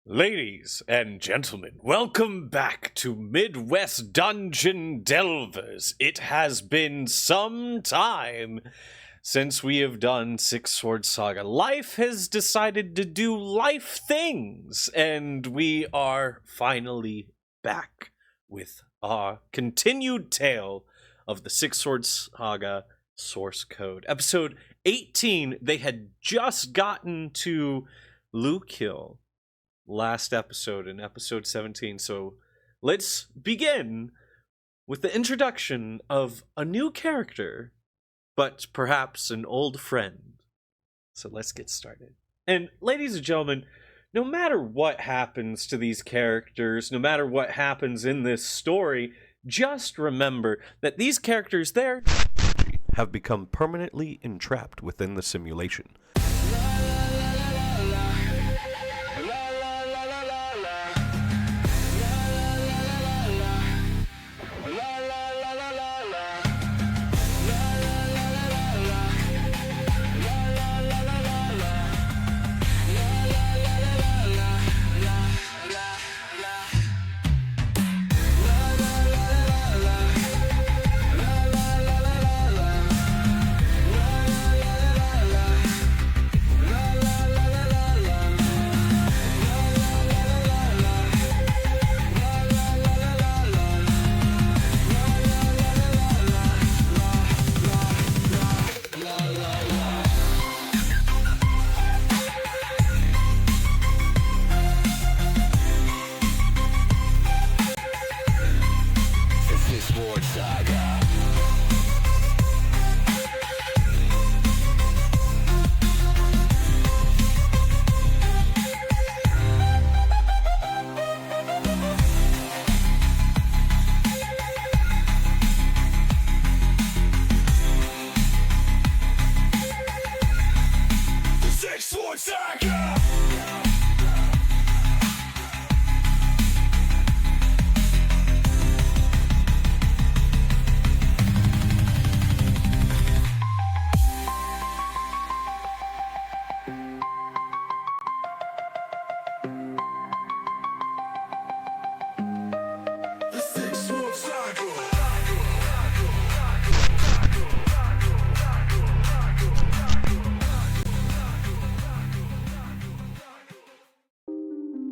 Ladies and gentlemen, welcome back to Midwest Dungeon Delvers. It has been some time since we have done Six Sword Saga. Life has decided to do life things, and we are finally back with our continued tale of the Six Sword Saga source code. Episode 18, they had just gotten to Lukil last episode in episode 17. So let's begin with the introduction of a new character, but perhaps an old friend. So let's get started. And ladies and gentlemen, no matter what happens to these characters, no matter what happens in this story, just remember that these characters there have become permanently entrapped within the simulation.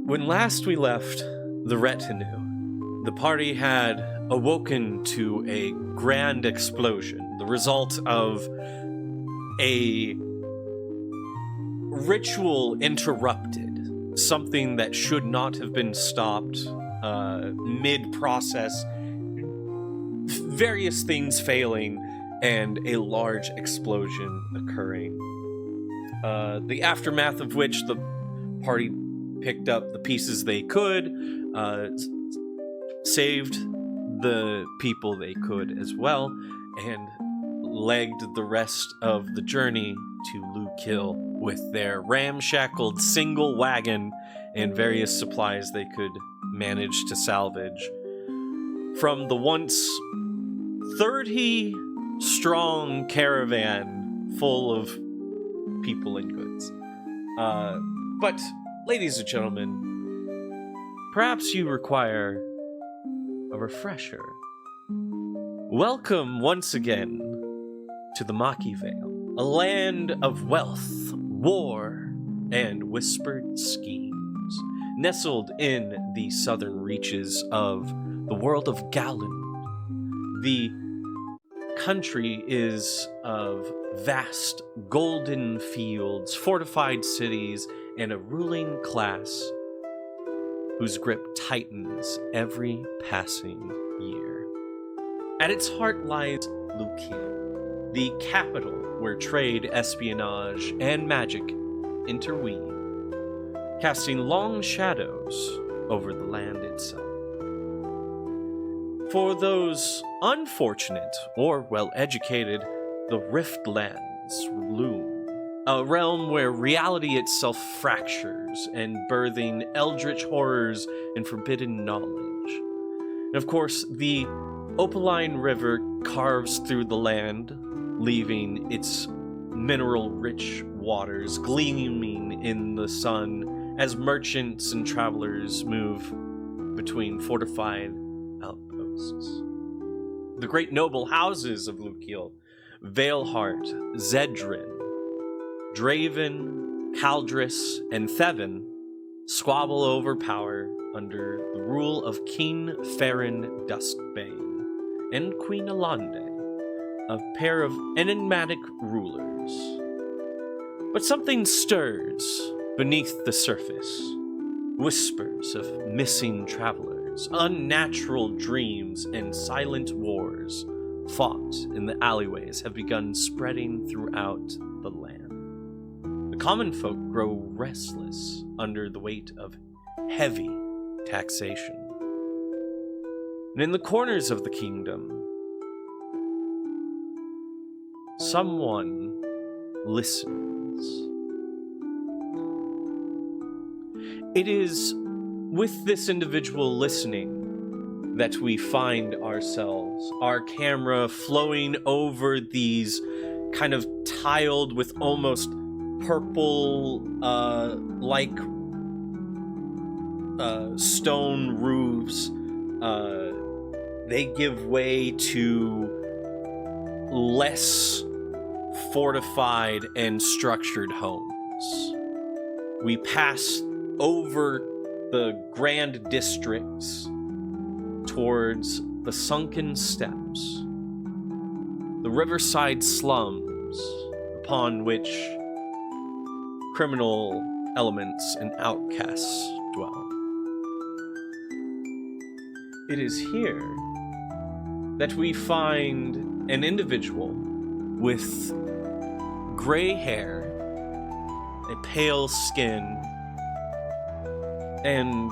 When last we left the retinue, the party had awoken to a grand explosion, the result of a ritual interrupted, something that should not have been stopped mid-process, various things failing, and a large explosion occurring. The aftermath of which the party picked up the pieces they could, saved the people they could as well, and legged the rest of the journey to Lukil with their ramshackled single wagon and various supplies they could manage to salvage from the once 30-strong caravan full of people and goods. But ladies and gentlemen, perhaps you require a refresher. Welcome once again to the Machy Vale, a land of wealth, war, and whispered schemes, nestled in the southern reaches of the world of Galen. The country is of vast golden fields, fortified cities, and a ruling class whose grip tightens every passing year. At its heart lies Lukil, the capital where trade, espionage, and magic interweave, casting long shadows over the land itself. For those unfortunate or well-educated, the Riftlands loom, a realm where reality itself fractures and birthing eldritch horrors and forbidden knowledge. And of course, the Opaline River carves through the land, leaving its mineral-rich waters gleaming in the sun as merchants and travelers move between fortified outposts. The great noble houses of Lukil, Valeheart, Zedrin, Draven, Caldris, and Thevin squabble over power under the rule of King Farron Duskbane and Queen Alande, a pair of enigmatic rulers. But something stirs beneath the surface. Whispers of missing travelers, unnatural dreams, and silent wars fought in the alleyways have begun spreading throughout the land. The common folk grow restless under the weight of heavy taxation. And in the corners of the kingdom, someone listens. It is with this individual listening that we find ourselves, our camera flowing over these kind of tiled with almost purple, like stone roofs. They give way to less fortified and structured homes. We pass over the grand districts towards the sunken steps, the riverside slums upon which criminal elements and outcasts dwell. It is here that we find an individual with gray hair, a pale skin, and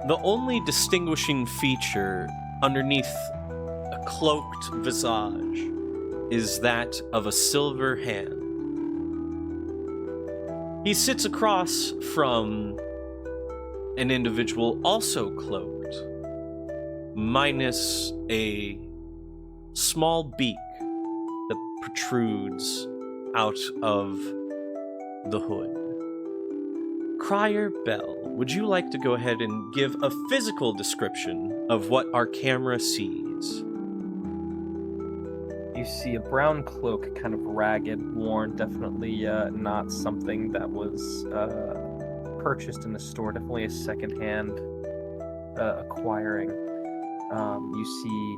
the only distinguishing feature underneath a cloaked visage is that of a silver hand. He sits across from an individual also cloaked, minus a small beak that protrudes out of the hood. Crier Bell, would you like to go ahead and give a physical description of what our camera sees? You see a brown cloak, kind of ragged, worn, definitely not something that was purchased in the store, definitely a secondhand acquiring. You see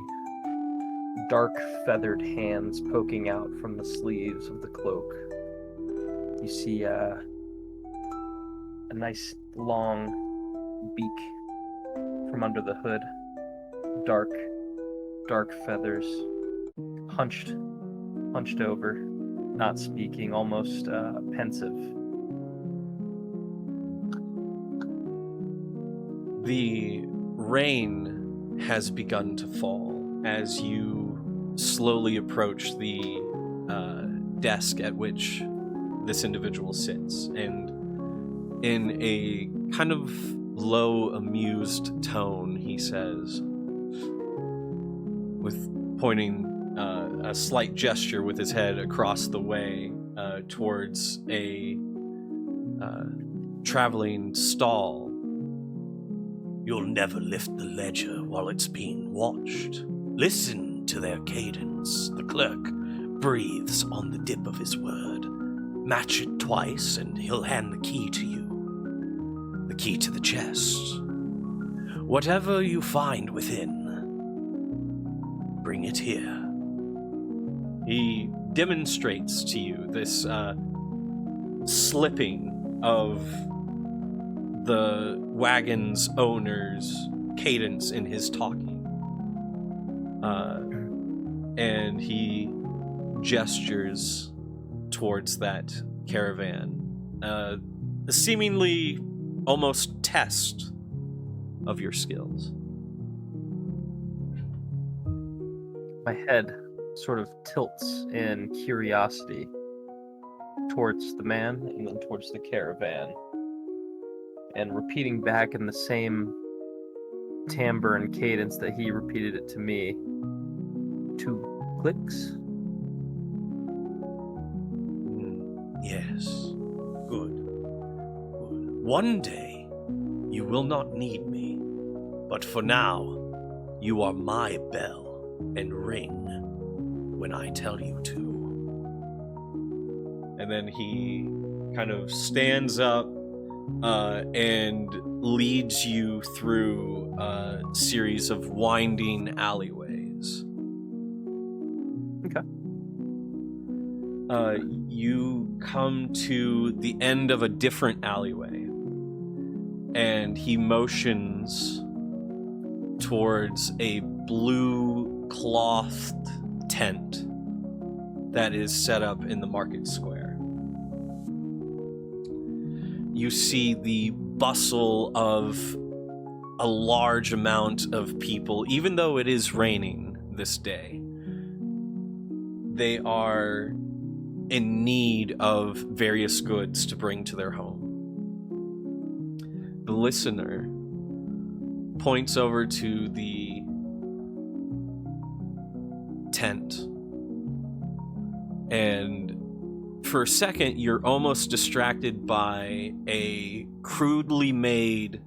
dark feathered hands poking out from the sleeves of the cloak. You see a nice long beak from under the hood. Dark feathers. Hunched over, not speaking, almost pensive. The rain has begun to fall as you slowly approach the desk at which this individual sits, and in a kind of low, amused tone, he says, with pointing a slight gesture with his head across the way towards a traveling stall. You'll never lift the ledger while it's being watched. Listen to their cadence. The clerk breathes on the dip of his word. Match it twice and he'll hand the key to you. The key to the chest. Whatever you find within, bring it here. He demonstrates to you this slipping of the wagon's owner's cadence in his talking. And he gestures towards that caravan. A seemingly almost test of your skills. My head sort of tilts in curiosity towards the man and then towards the caravan, and repeating back in the same timbre and cadence that he repeated it to me. 2 clicks? Yes. Good. One day, you will not need me, but for now, you are my bell and ring when I tell you to. And then he kind of stands up and leads you through a series of winding alleyways. Okay. You come to the end of a different alleyway, and he motions towards a blue clothed tent that is set up in the market square. You see the bustle of a large amount of people, even though it is raining this day. They are in need of various goods to bring to their home. The listener points over to the tent, and for a second you're almost distracted by a crudely made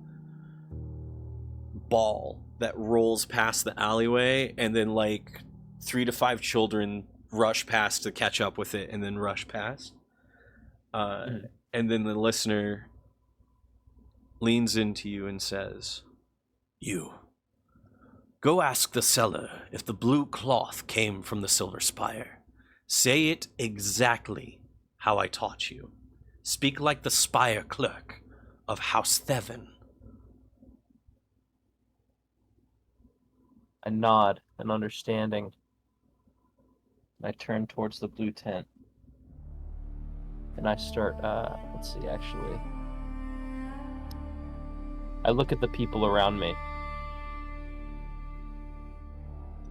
ball that rolls past the alleyway, and then like 3 to 5 children rush past to catch up with it and then rush past. And then the listener leans into you and says, "You, go ask the seller if the blue cloth came from the Silver Spire. Say it exactly how I taught you. Speak like the spire clerk of House Theven." I nod in understanding. I turn towards the blue tent. And I start, let's see, actually. I look at the people around me.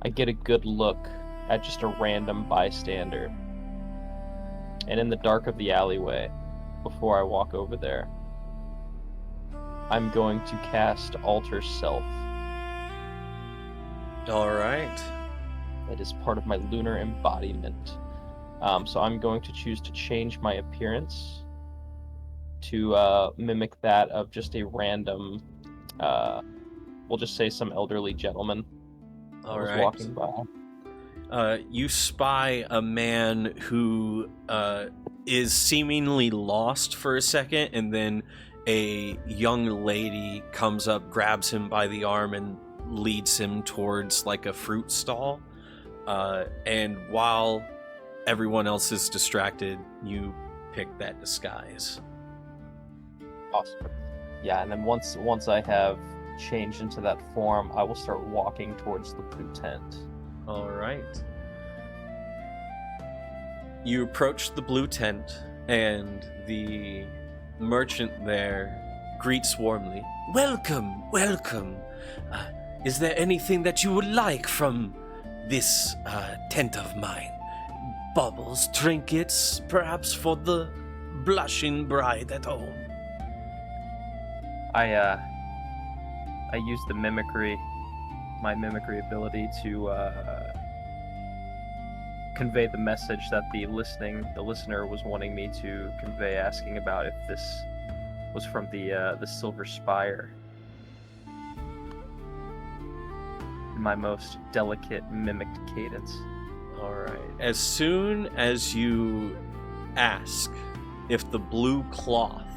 I get a good look at just a random bystander. And in the dark of the alleyway, before I walk over there, I'm going to cast Alter Self. All right. It is part of my lunar embodiment. So I'm going to choose to change my appearance to mimic that of just a random, we'll just say some elderly gentleman that was walking by. You spy a man who is seemingly lost for a second, and then a young lady comes up, grabs him by the arm, and leads him towards like a fruit stall. And while everyone else is distracted, you pick that disguise. Awesome. Yeah, and then once I have changed into that form, I will start walking towards the blue tent. All right. You approach the blue tent, and the merchant there greets warmly. "Welcome, welcome. Is there anything that you would like from this tent of mine? Baubles, trinkets, perhaps for the blushing bride at home?" I use the mimicry, my mimicry ability to convey the message that the listener was wanting me to convey, asking about if this was from the Silver Spire. In my most delicate mimicked cadence. All right. As soon as you ask if the blue cloth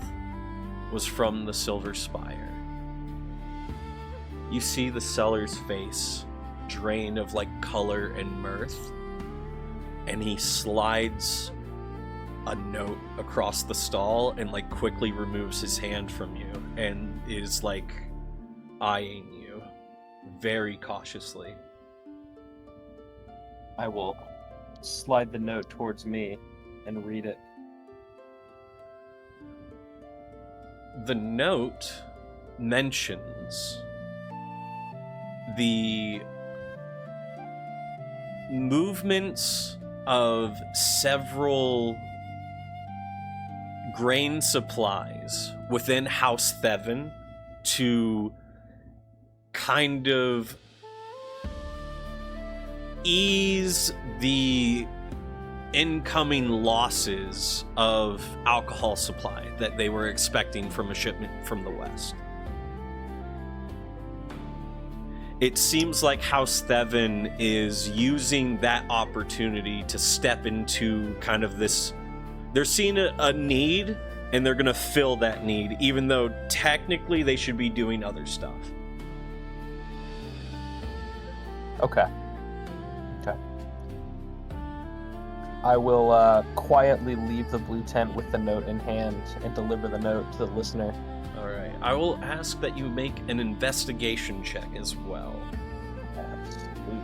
was from the Silver Spire, you see the seller's face drain of like color and mirth, and he slides a note across the stall and like quickly removes his hand from you and is like eyeing you very cautiously. I will slide the note towards me and read it. The note mentions the movements of several grain supplies within House Theven to kind of ease the incoming losses of alcohol supply that they were expecting from a shipment from the west. It seems like House Theven is using that opportunity to step into kind of this... They're seeing a need, and they're going to fill that need, even though technically they should be doing other stuff. Okay. I will quietly leave the blue tent with the note in hand and deliver the note to the listener. All right. I will ask that you make an investigation check as well. Absolutely.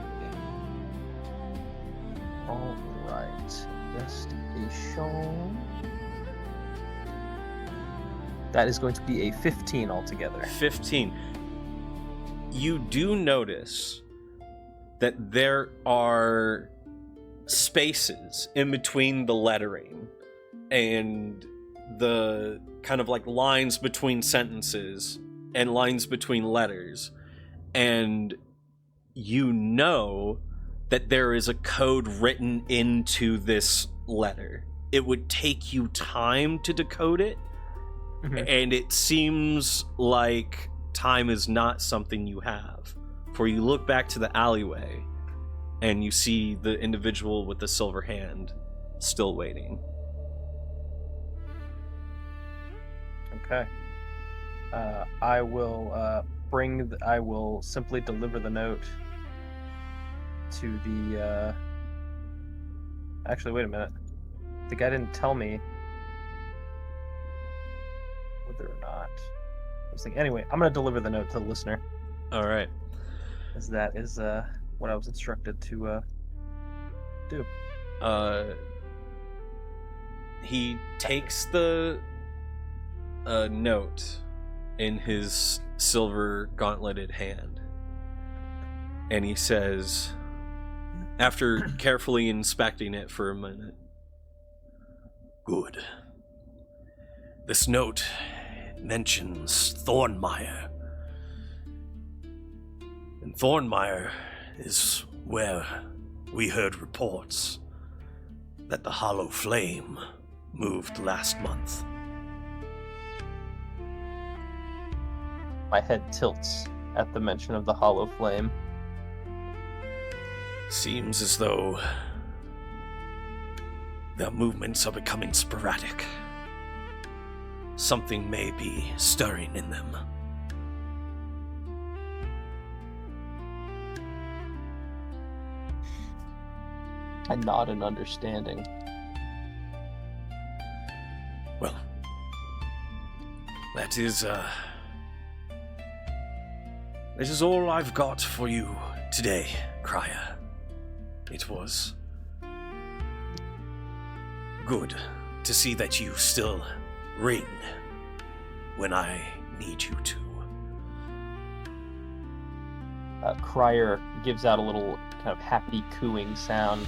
All right. Investigation. That is going to be a 15 altogether. 15. You do notice that there are spaces in between the lettering and the kind of like lines between sentences and lines between letters, and you know that there is a code written into this letter. It would take you time to decode it, and it seems like time is not something you have. For you look back to the alleyway and you see the individual with the silver hand still waiting. Okay. I will I will simply deliver the note to the. Actually, wait a minute. The guy didn't tell me whether or not. I was thinking. Anyway, I'm gonna deliver the note to the listener. All right. As that is what I was instructed to do. He takes the note in his silver gauntleted hand, and he says, after carefully inspecting it for a minute, "Good. This note mentions Thornmire. And Thornmire is where we heard reports that the Hollow Flame moved last month." My head tilts at the mention of the Hollow Flame. Seems as though their movements are becoming sporadic. Something may be stirring in them. I nod in understanding. Well, that is all I've got for you today, Crier. It was good to see that you still ring when I need you to. Crier gives out a little kind of happy cooing sound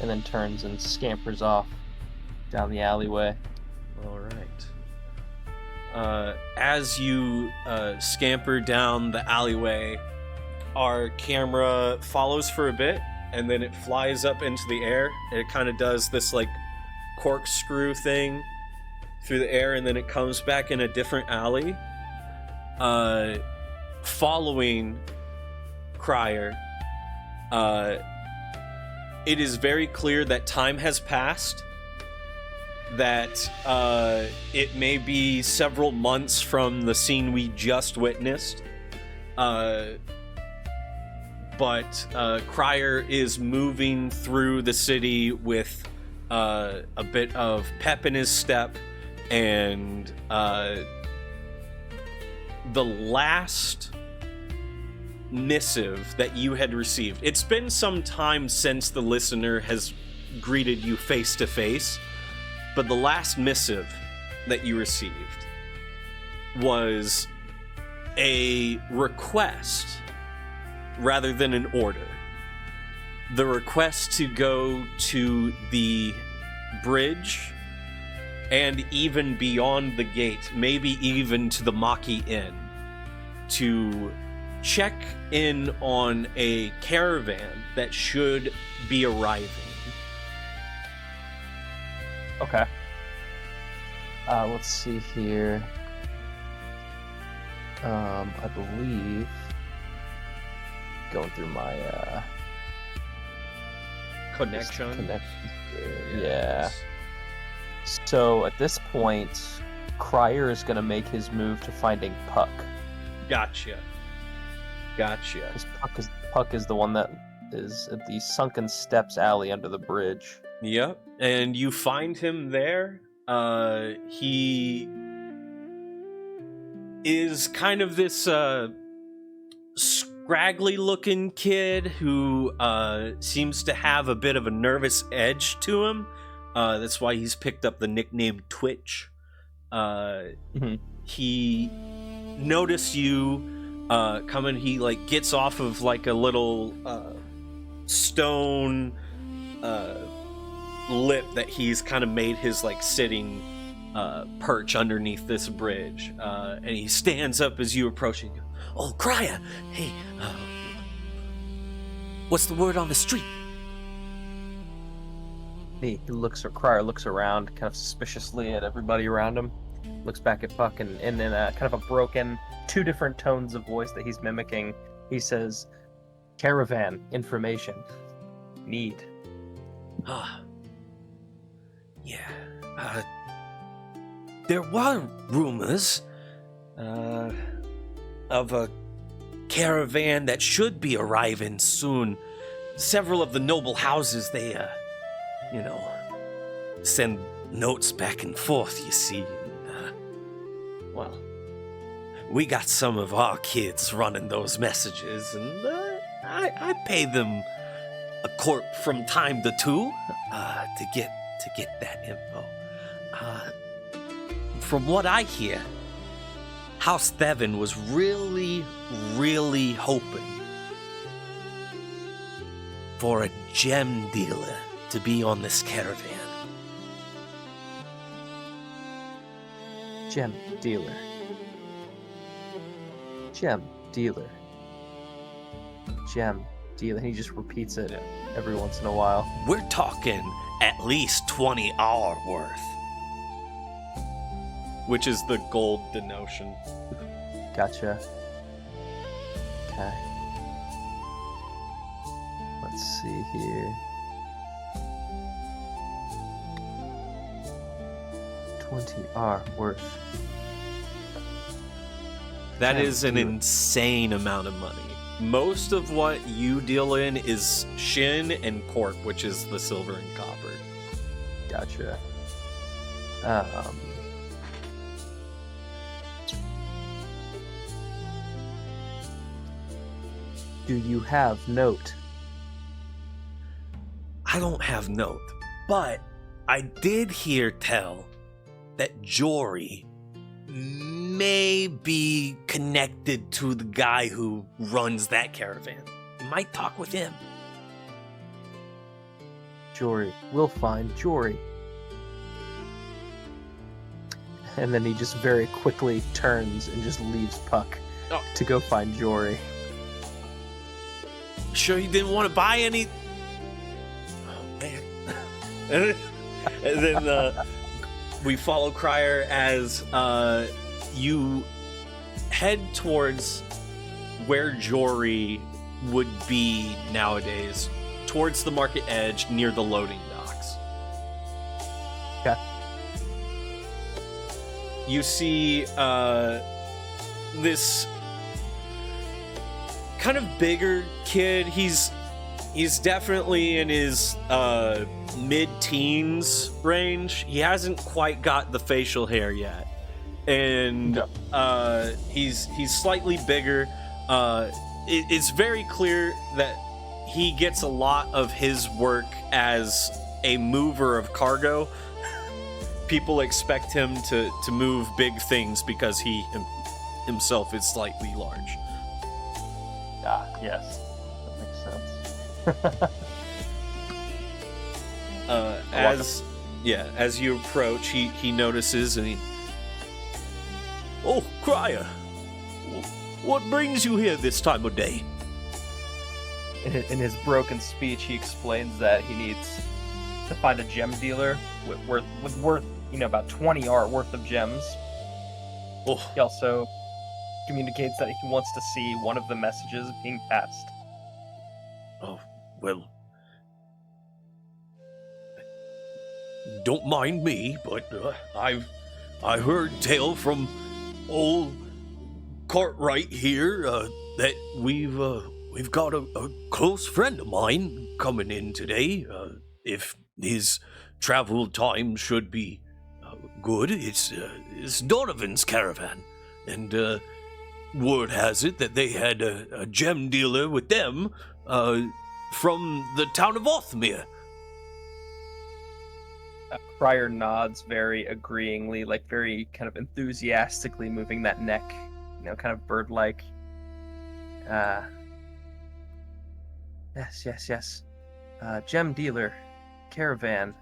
and then turns and scampers off down the alleyway. All right. As you scamper down the alleyway, our camera follows for a bit, and then it flies up into the air. And it kind of does this like corkscrew thing through the air, and then it comes back in a different alley, following Crier. It is very clear that time has passed, that it may be several months from the scene we just witnessed, but Crier is moving through the city with a bit of pep in his step, and the last missive that you had received. It's been some time since the listener has greeted you face to face, but the last missive that you received was a request rather than an order. The request to go to the bridge and even beyond the gate, maybe even to the Machy Inn, to check in on a caravan that should be arriving. Okay. Let's see here. I believe going through my Connection. Yeah. So at this point, Crier is gonna make his move to finding Puck. Gotcha. Because Puck is the one that is at the Sunken Steps alley under the bridge. Yep. And you find him there. He is kind of this scraggly looking kid who seems to have a bit of a nervous edge to him. That's why he's picked up the nickname Twitch. He noticed you coming. He like gets off of like a little stone lip that he's kind of made his like sitting perch underneath this bridge, and he stands up as you approach him. Oh, Crier! Hey, what's the word on the street? Crier looks around kind of suspiciously at everybody around him, looks back at Puck, and in a kind of a broken, two different tones of voice that he's mimicking, he says, "Caravan, information, need." Yeah. There were rumors of a caravan that should be arriving soon. Several of the noble houses, they, send notes back and forth, you see. Well, we got some of our kids running those messages, and I pay them a corp from time to two to get that info. From what I hear, House Thevin was really, really hoping for a gem dealer to be on this caravan. Gem dealer. Gem dealer. Gem dealer. He just repeats it every once in a while. We're talking at least 20 hour worth. Which is the gold denotion. Gotcha. Okay. Let's see here. 20 R worth. That is an insane amount of money. Most of what you deal in is Shin and Corp, which is the silver and copper. Gotcha. Do you have note? I don't have note, but I did hear tell that Jory may be connected to the guy who runs that caravan. You might talk with him. Jory. We'll find Jory. And then he just very quickly turns and just leaves Puck to go find Jory. Sure you didn't want to buy any? Oh, man. And then we follow Crier as you head towards where Jory would be nowadays, towards the market edge near the loading docks. Okay. You see this kind of bigger kid. He's definitely in his mid-teens range. He hasn't quite got the facial hair yet, and he's slightly bigger. It's very clear that he gets a lot of his work as a mover of cargo. People expect him to move big things because he himself is slightly large. Yes. That makes sense. As you approach, he notices and he... Oh, Crier! What brings you here this time of day? In his broken speech, he explains that he needs to find a gem dealer with worth, about 20 art worth of gems. Oh. He also communicates that he wants to see one of the messages being passed. Oh, well. Don't mind me, but I heard tale from old Cartwright here that we've got a close friend of mine coming in today. If his travel time should be good, it's Donovan's caravan, and word has it that they had a gem dealer with them from the town of Othmere. Crier nods very agreeingly, like very kind of enthusiastically moving that neck, kind of bird-like. Yes. Gem dealer, caravan.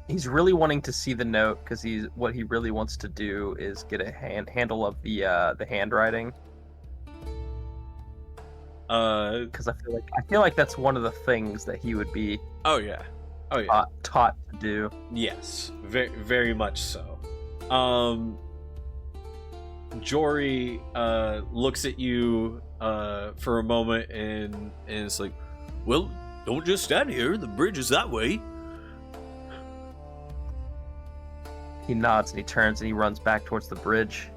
He's really wanting to see the note because what he really wants to do is get a handle of the handwriting. Because I feel like that's one of the things that he would be. Oh yeah. Taught to do. Yes, very very much so. Jory looks at you for a moment and it's like, well, don't just stand here. The bridge is that way. He nods and he turns and he runs back towards the bridge.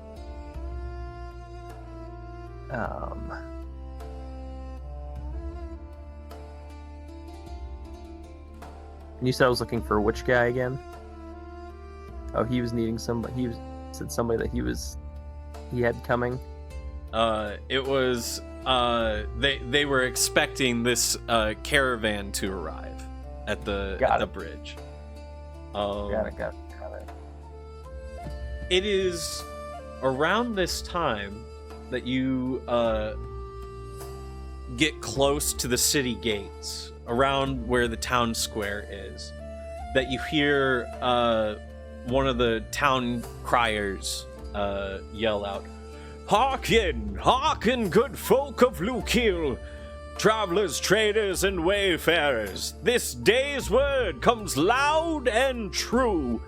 And you said I was looking for which guy again? Oh, he was needing somebody. Said somebody that he had coming. It was they were expecting this caravan to arrive at the bridge. Got it. It is around this time that you get close to the city gates, around where the town square is, that you hear one of the town criers yell out, "Hearken, hearken, good folk of Lukil, travelers, traders, and wayfarers. This day's word comes loud and true.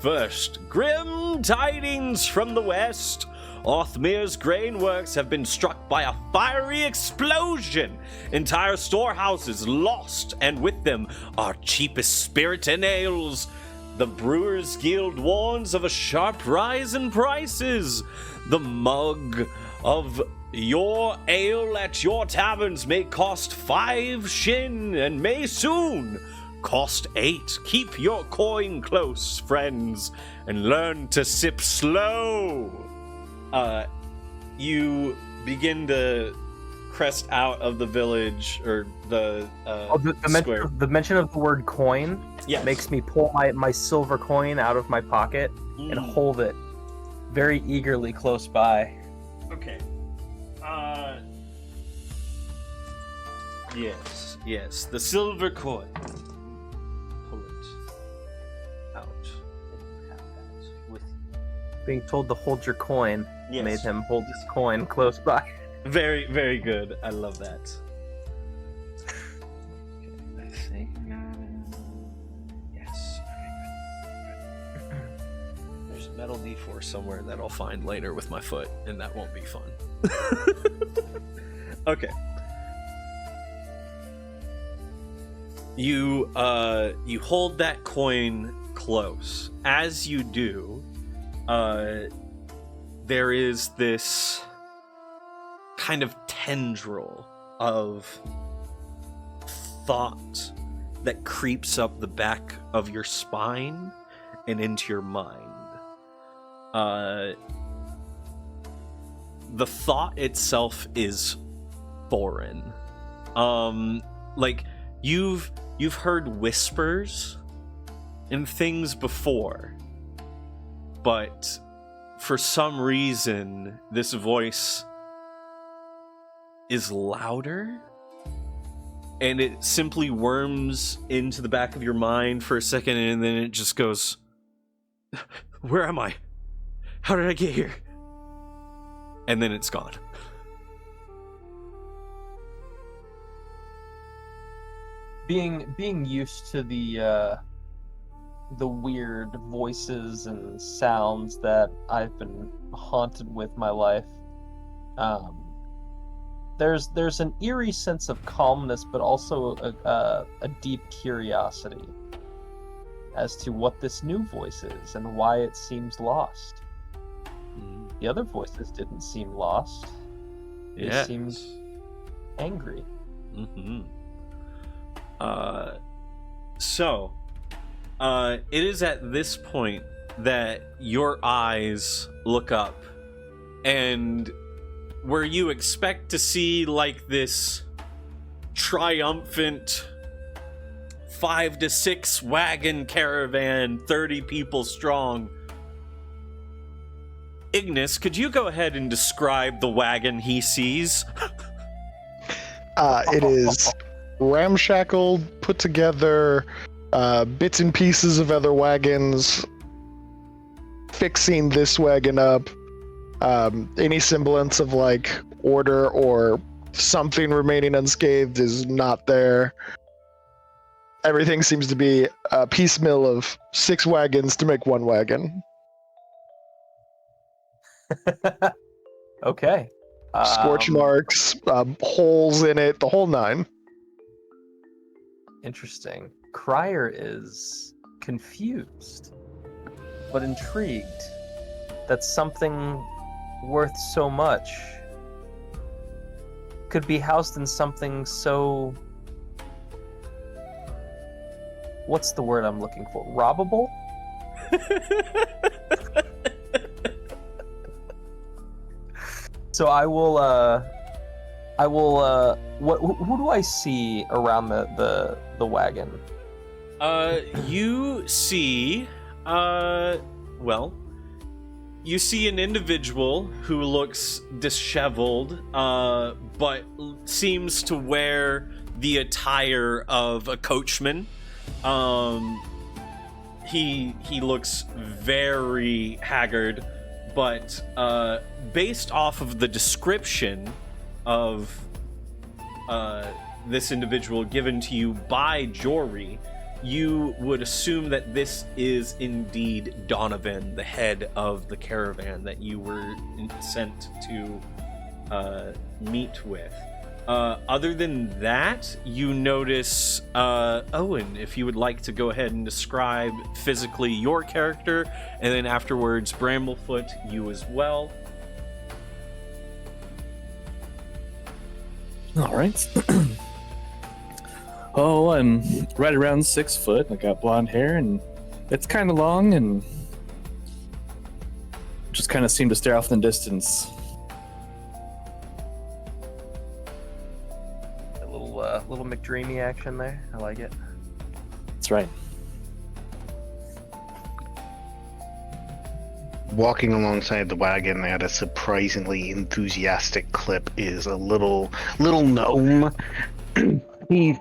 First, grim tidings from the west. Othmere's grain works have been struck by a fiery explosion. Entire storehouses lost, and with them our cheapest spirit and ales. The Brewers Guild warns of a sharp rise in prices. The mug of your ale at your taverns may cost 5 shin and may soon cost 8. Keep your coin close, friends, and learn to sip slow." You begin to crest out of the village, or the square. The mention of the word coin makes me pull my silver coin out of my pocket and hold it very eagerly close by. Okay. Yes, the silver coin. Pull it out and have that with you. Being told to hold your coin made him hold his coin close by. Very, very good. I love that. Okay, I think. Yes. Okay, good. There's a metal D4 somewhere that I'll find later with my foot, and that won't be fun. Okay. You hold that coin close. As you do, there is this kind of tendril of thought that creeps up the back of your spine and into your mind. The thought itself is foreign. Like you've heard whispers and things before, but for some reason this voice is louder, and it simply worms into the back of your mind for a second, and then it just goes, "Where am I? How did I get here?" And then it's gone. being used to the weird voices and sounds that I've been haunted with my life, there's an eerie sense of calmness, but also a deep curiosity as to what this new voice is and why it seems lost. The other voices didn't seem lost. They seemed angry. Mm-hmm. So, it is at this point that your eyes look up, and where you expect to see like this triumphant 5 to 6 wagon caravan, 30 people strong. Ignis, could you go ahead and describe the wagon he sees? It is ramshackled, put together, bits and pieces of other wagons, fixing this wagon up. Any semblance of like order or something remaining unscathed is not there. Everything seems to be a piecemeal of 6 wagons to make 1 wagon. Okay. Scorch marks, holes in it, the whole 9. Interesting. Crier is confused, but intrigued that something worth so much could be housed in something so... What's the word I'm looking for? Robbable? So who do I see around the wagon? You see, you see an individual who looks disheveled, but seems to wear the attire of a coachman. He looks very haggard, but based off of the description of this individual given to you by Jory, you would assume that this is indeed Donovan, the head of the caravan that you were sent to meet with. Other than that, you notice Owen, if you would like to go ahead and describe physically your character, and then afterwards Bramblefoot, you as well. All right. Oh, I'm right around 6 foot. I got blonde hair, and it's kind of long, and just kind of seem to stare off in the distance. A little McDreamy action there. I like it. That's right. Walking alongside the wagon at a surprisingly enthusiastic clip is a little gnome. He's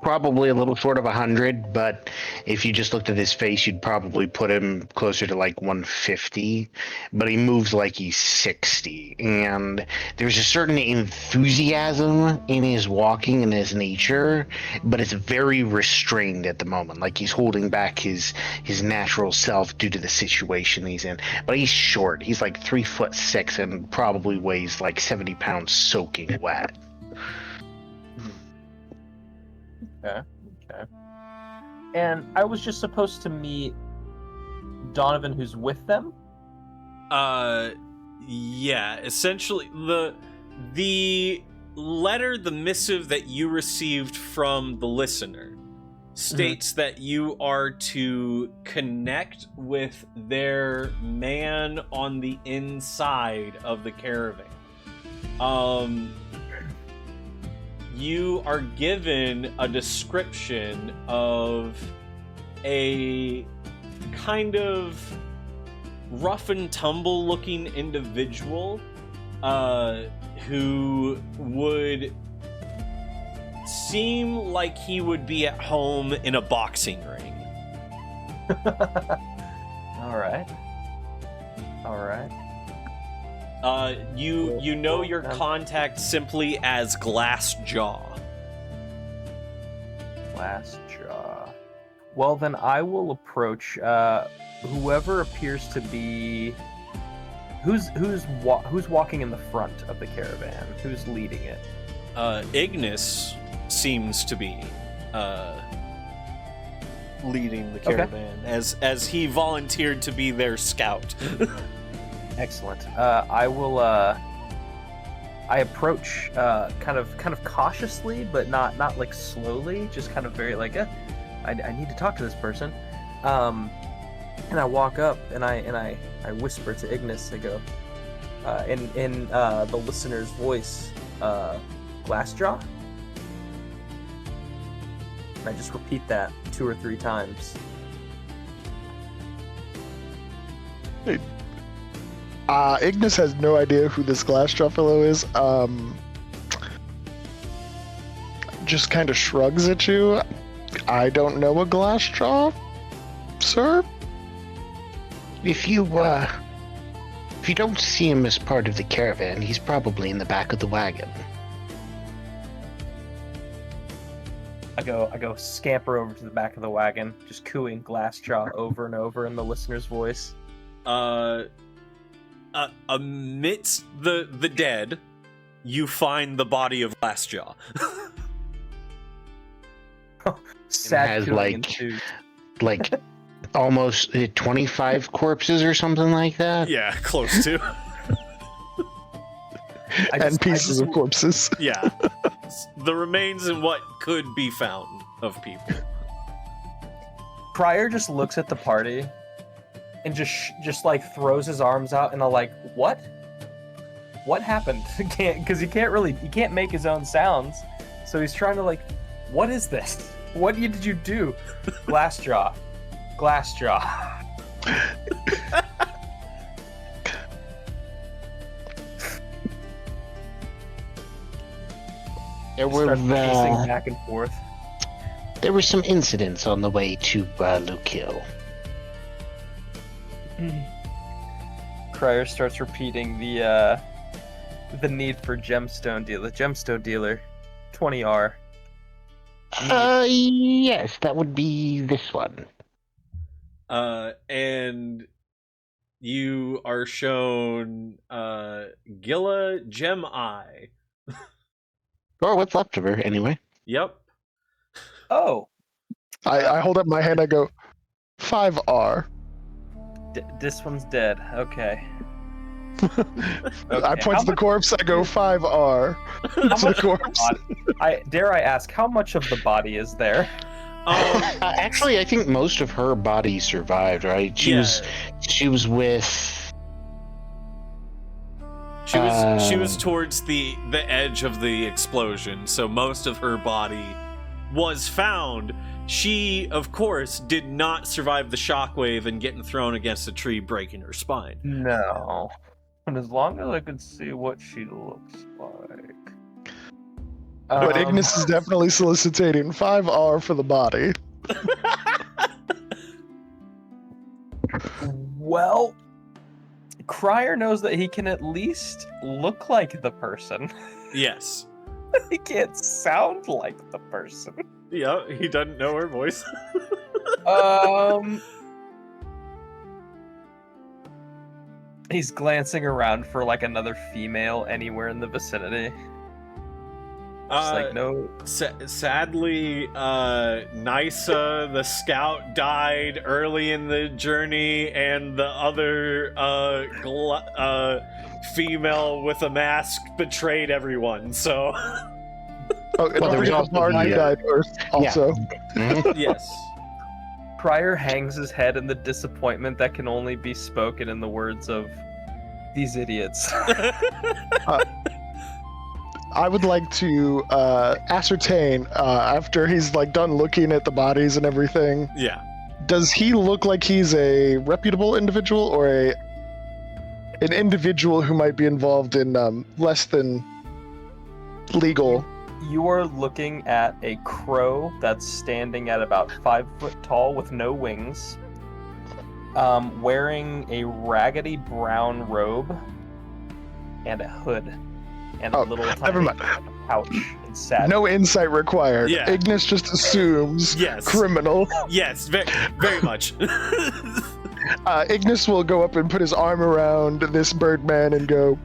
probably a little short of 100, but if you just looked at his face, you'd probably put him closer to like 150. But he moves like he's 60, and there's a certain enthusiasm in his walking and his nature, but it's very restrained at the moment. Like he's holding back his natural self due to the situation he's in. But he's short. He's like 3'6" and probably weighs like 70 pounds soaking wet. Okay. And I was just supposed to meet Donovan, who's with them? Yeah, essentially the letter, the missive that you received from the listener states that you are to connect with their man on the inside of the caravan. You are given a description of a kind of rough and tumble looking individual who would seem like he would be at home in a boxing ring. All right. You know your contact simply as Glassjaw. Glassjaw. Well, then I will approach whoever appears to be who's walking in the front of the caravan. Who's leading it? Ignis seems to be leading the caravan as he volunteered to be their scout. Excellent. I will. I approach kind of cautiously, but not like slowly. Just kind of very like, I need to talk to this person. And I walk up and I whisper to Ignis. I go, in the listener's voice, Glassjaw. And I just repeat that 2 or 3 times. Ignis has no idea who this Glassjaw fellow is. Just kind of shrugs at you. I don't know a Glassjaw, sir. If you don't see him as part of the caravan, he's probably in the back of the wagon. I go scamper over to the back of the wagon, just cooing Glassjaw over and over in the listener's voice. Amidst the dead, you find the body of Glassjaw. Sad has cooing ensues. like almost 25 corpses or something like that. Yeah, close to. And pieces of corpses. Yeah. The remains and what could be found of people. Crier just looks at the party and just like throws his arms out and like, what happened? Because he can't make his own sounds, so he's trying to like, what is this? What did you do? Glassjaw. There were pacing back and forth. There were some incidents on the way to Lukil. Crier starts repeating the need for gemstone dealer. Gemstone dealer, 20R. Yes, that would be this one. And you are shown Gilla Gem Eye. Or what's left of her, anyway. Yep. Oh. I hold up my hand. I go, 5R. This one's dead. Okay. I point to the corpse. I go 5R to the corpse. Dare I ask, how much of the body is there? Actually, I think most of her body survived. Right? She was with. She was towards the edge of the explosion, so most of her body was found. She, of course, did not survive the shockwave and getting thrown against a tree, breaking her spine. No. But as long as I can see what she looks like. But Ignis is definitely soliciting 5R for the body. Well, Crier knows that he can at least look like the person. Yes. He can't sound like the person. Yeah, he doesn't know her voice. He's glancing around for like another female anywhere in the vicinity. Just like no. Sadly, Nysa, the scout, died early in the journey, and the other female with a mask betrayed everyone. So. Oh, and don't forget the party died first, also. Yeah. Yes. Crier hangs his head in the disappointment that can only be spoken in the words of these idiots. I would like to ascertain, after he's like done looking at the bodies and everything. Yeah. Does he look like he's a reputable individual or an individual who might be involved in less than legal? You are looking at a crow that's standing at about 5 foot tall with no wings, wearing a raggedy brown robe and a hood and a little tiny... Never mind. pouch and sat. No insight required. Yeah. Ignis just assumes Yes. criminal. Yes, very, very much. Ignis will go up and put his arm around this Birdman and go,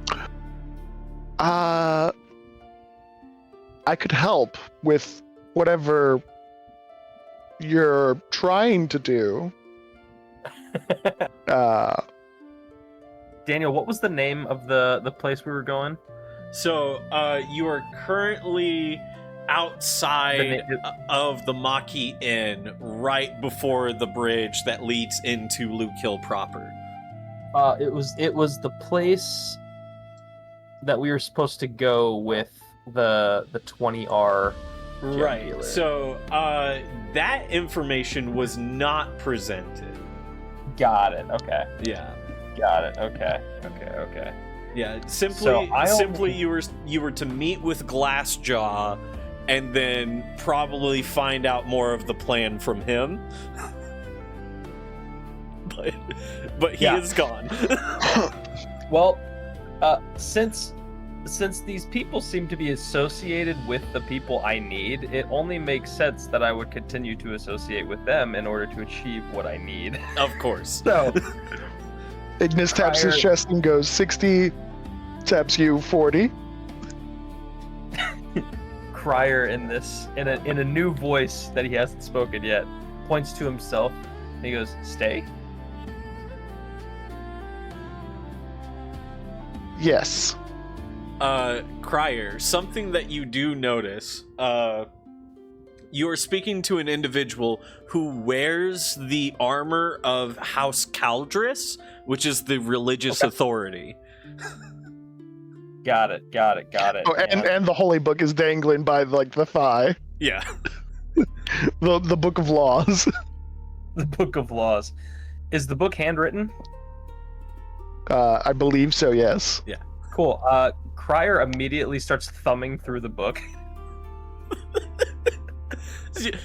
I could help with whatever you're trying to do. Daniel, what was the name of the place we were going? So, you are currently outside of the Machy Inn, right before the bridge that leads into Lukil proper. It was the place that we were supposed to go with the 20R. Right. dealer. So, that information was not presented. Got it. Okay. Yeah. Got it. Okay. Yeah. Simply, So I simply, only- you were to meet with Glassjaw, and then probably find out more of the plan from him. but he Yeah. is gone. Well, since these people seem to be associated with the people I need, it only makes sense that I would continue to associate with them in order to achieve what I need. Of course. So, Ignis taps his Crier- chest and goes 60, taps you 40. Crier in a new voice that he hasn't spoken yet points to himself and he goes, "Stay." Yes. Crier, something that you do notice, you are speaking to an individual who wears the armor of House Caldris, which is the religious authority. Got it. Oh, and the holy book is dangling by like the thigh. Yeah. The book of laws. The Book of Laws. Is the book handwritten? I believe so, yes. Cool. Crier immediately starts thumbing through the book.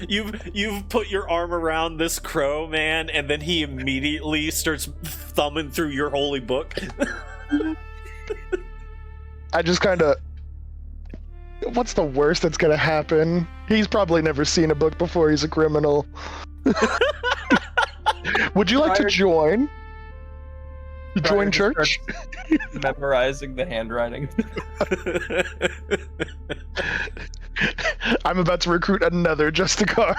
You've put your arm around this crow man, and then he immediately starts thumbing through your holy book. I just kind of... What's the worst that's gonna happen? He's probably never seen a book before, he's a criminal. Would you like to Crier- join? Crier Join just church? Memorizing the handwriting. I'm about to recruit another Justicar.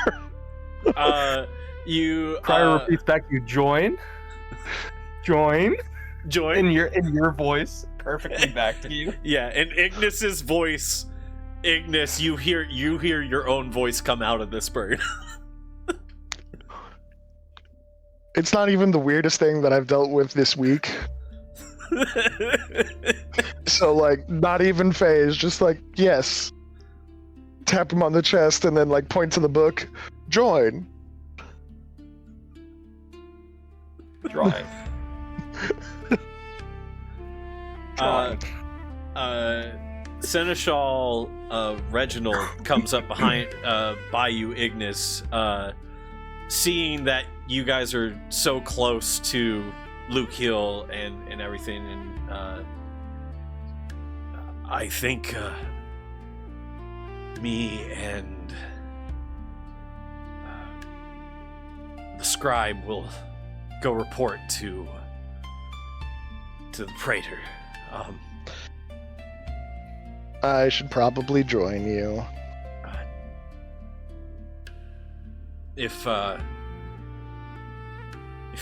You Crier repeats back, "You join? Join?" join. In your voice, perfectly back to you. Yeah, in Ignis's voice, Ignis, you hear your own voice come out of this bird. It's not even the weirdest thing that I've dealt with this week. So, like, not even phased, just like, yes. Tap him on the chest and then, like, point to the book. Join. Drawing. Seneschal Reginald comes up by you, Ignis, seeing that you guys are so close to Lukil and everything, and I think me and the scribe will go report to the praetor. I should probably join you. If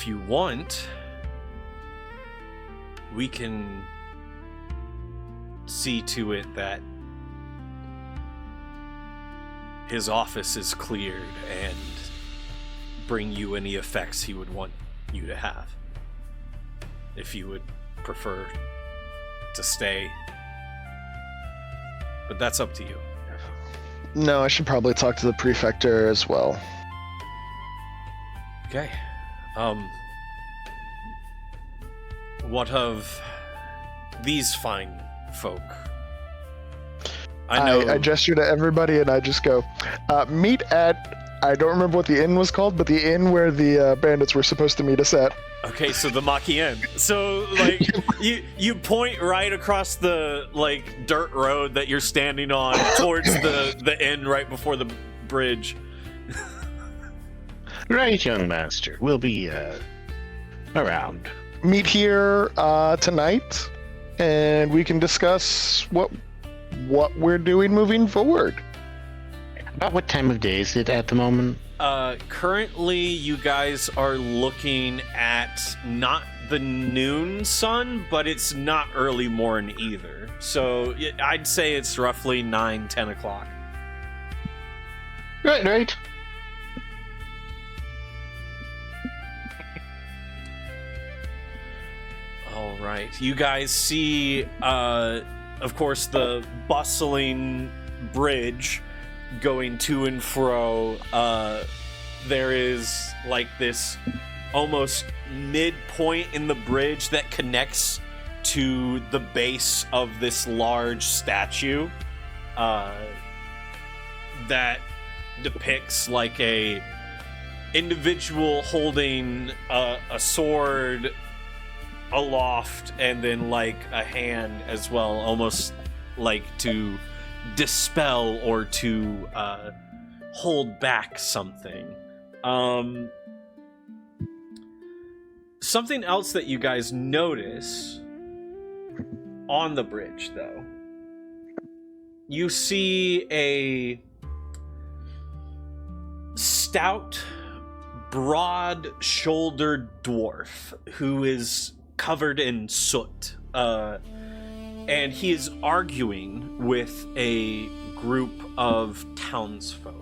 you want, we can see to it that his office is cleared and bring you any effects he would want you to have. If you would prefer to stay. But that's up to you. No, I should probably talk to the prefector as well. Okay. What of these fine folk? I know. I gesture to everybody and I just go, meet at I don't remember what the inn was called, but the inn where the bandits were supposed to meet us at. Okay, so the Machy Inn. So, like, you point right across the, like, dirt road that you're standing on towards the inn right before the bridge. Right, young master. We'll be around. Meet here tonight, and we can discuss what we're doing moving forward. About what time of day is it at the moment? Currently, you guys are looking at not the noon sun, but it's not early morn either. So I'd say it's roughly 9-10 o'clock. Right. All right. You guys see, of course, the bustling bridge going to and fro. There is like this almost midpoint in the bridge that connects to the base of this large statue that depicts like a individual holding a sword aloft and then like a hand as well, almost like to dispel or to hold back something. Something else that you guys notice on the bridge, though, you see a stout, broad-shouldered dwarf who is covered in soot, and he is arguing with a group of townsfolk.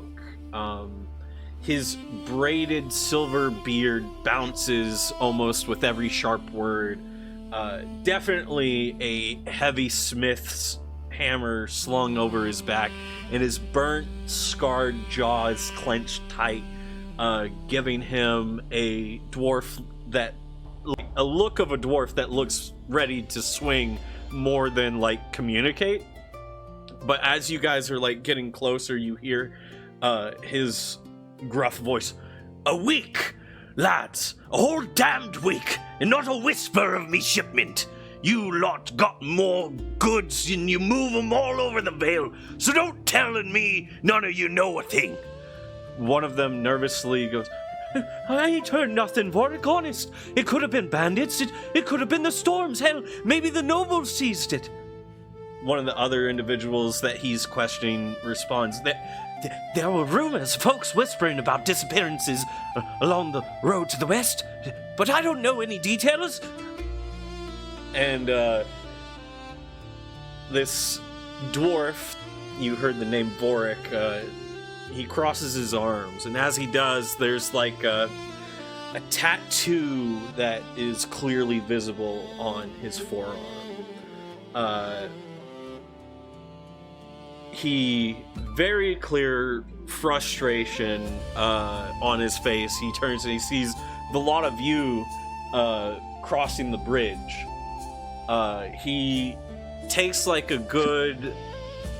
His braided silver beard bounces almost with every sharp word. Definitely a heavy smith's hammer slung over his back, and his burnt, scarred jaws clenched tight, giving him a look of a dwarf that looks ready to swing more than like communicate. But as you guys are like getting closer, you hear his gruff voice. "A week, lads, a whole damned week, and not a whisper of me shipment. You lot got more goods and you move 'em all over the Vale, so don't tellin' me none of you know a thing." One of them nervously goes, "I ain't heard nothing, Vorik, honest. It could have been bandits, it could have been the storms, hell, maybe the nobles seized it." One of the other individuals that he's questioning responds, There were rumors, folks whispering about disappearances along the road to the west, but I don't know any details." And this dwarf, you heard the name Vorik, he crosses his arms, and as he does, there's like a tattoo that is clearly visible on his forearm. He very clear frustration on his face. He turns and he sees the lot of you crossing the bridge. He takes like a good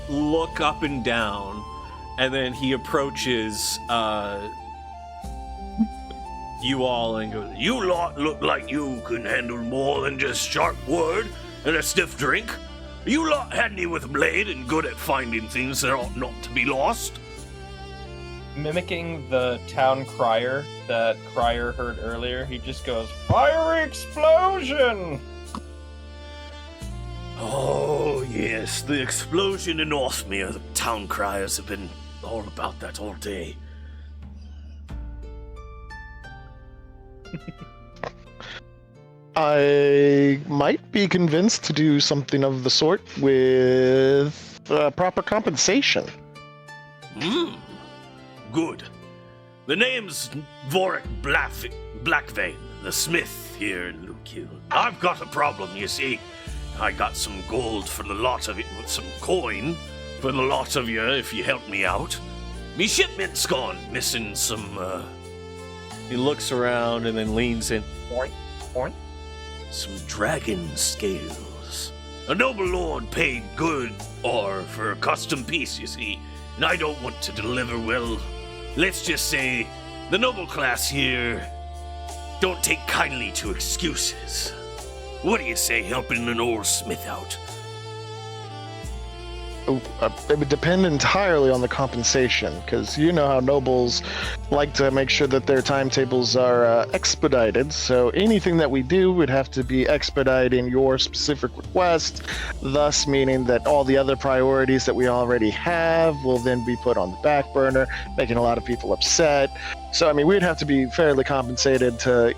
look up and down, and then he approaches you all and goes, "You lot look like you can handle more than just sharp word and a stiff drink. You lot handy with a blade and good at finding things that ought not to be lost." Mimicking the town crier that Crier heard earlier, he just goes, "Fiery explosion!" "Oh, yes, the explosion in Northmere. The town criers have been all about that all day." I might be convinced to do something of the sort with proper compensation. Good. The name's Vorik Blackvein, the smith here in Lukil. I've got a problem, you see. I got some gold for the lot of it, with some coin for the lot of you if you help me out. Me shipment's gone, missing some, He looks around and then leans in. Point. Some dragon scales. A noble lord paid good or for a custom piece, you see, and I don't want to deliver, well, let's just say the noble class here don't take kindly to excuses. What do you say helping an old smith out? It would depend entirely on the compensation, because you know how nobles like to make sure that their timetables are expedited. So anything that we do would have to be expediting your specific request, thus meaning that all the other priorities that we already have will then be put on the back burner, making a lot of people upset. So, I mean, we'd have to be fairly compensated to,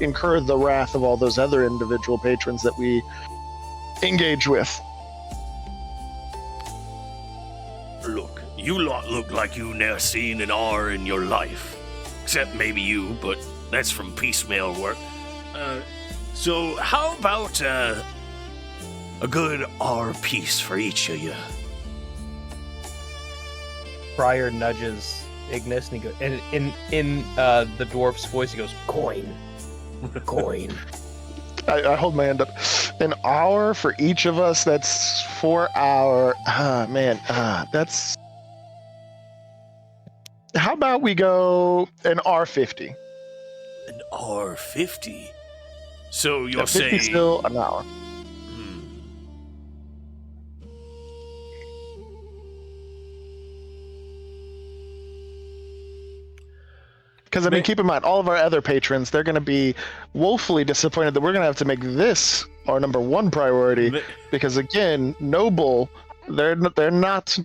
incur the wrath of all those other individual patrons that we engage with. Look, you lot look like you never seen an R in your life. Except maybe you, but that's from piecemeal work. So how about, a good R piece for each of you? Friar nudges Ignis, and he goes, in the dwarf's voice, he goes, "Coin, coin." I hold my hand up. An hour for each of us. That's 4 hour. That's. How about we go an R50? An R50? So you're 50 saying... still an hour. Because, I mean, keep in mind, all of our other patrons, they're going to be woefully disappointed that we're going to have to make this our number one priority. Because, again, Noble, they're not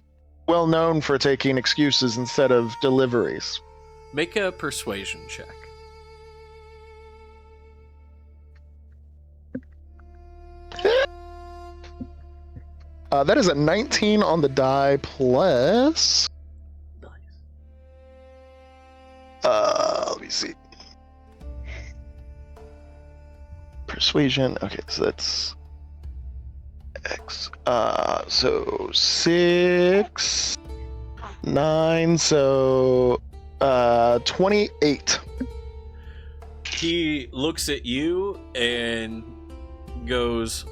well known for taking excuses instead of deliveries. Make a persuasion check. That is a 19 on the die plus... let me see. Persuasion. Okay, so that's X. So 6, 9, so 28. He looks at you and goes,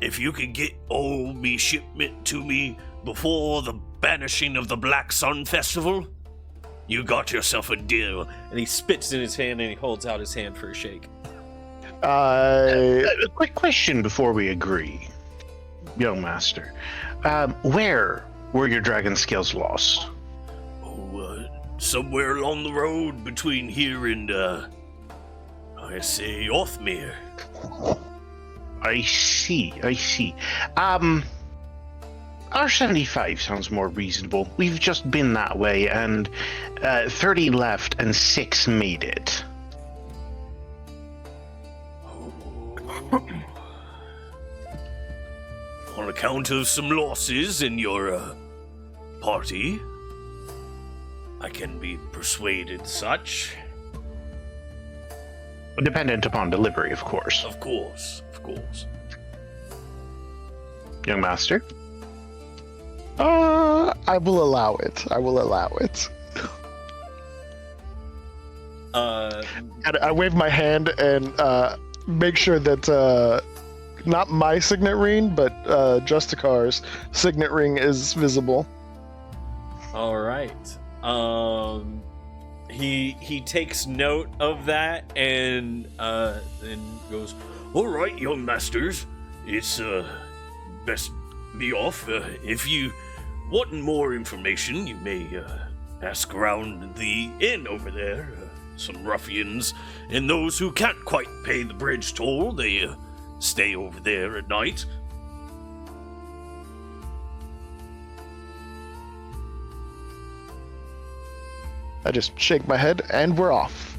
"If you could get all me shipment to me before the banishing of the Black Sun Festival, you got yourself a deal." And he spits in his hand and he holds out his hand for a shake. A quick question before we agree, young master. Where were your dragon scales lost? Somewhere along the road between here and, I say, Othmere. I see. R75 sounds more reasonable. We've just been that way, and 30 left and 6 made it. On account of some losses in your, party, I can be persuaded such. Dependent upon delivery, of course. Of course. Young master? I will allow it. And I wave my hand and make sure that not my signet ring, but Justicar's signet ring is visible. All right. He takes note of that and goes, "All right, young masters, it's best be off. If you want more information, you may ask around the inn over there. Some ruffians and those who can't quite pay the bridge toll, they stay over there at night." I just shake my head and we're off.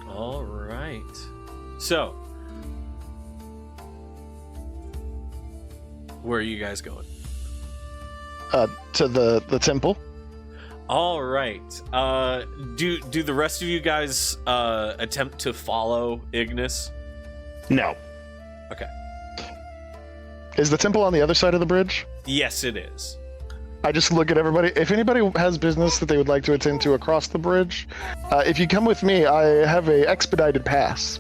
All right. So, where are you guys going? To the temple. All right. Do the rest of you guys attempt to follow Ignis? No. Okay. Is the temple on the other side of the bridge? Yes, it is. I just look at everybody. If anybody has business that they would like to attend to across the bridge, if you come with me, I have a expedited pass.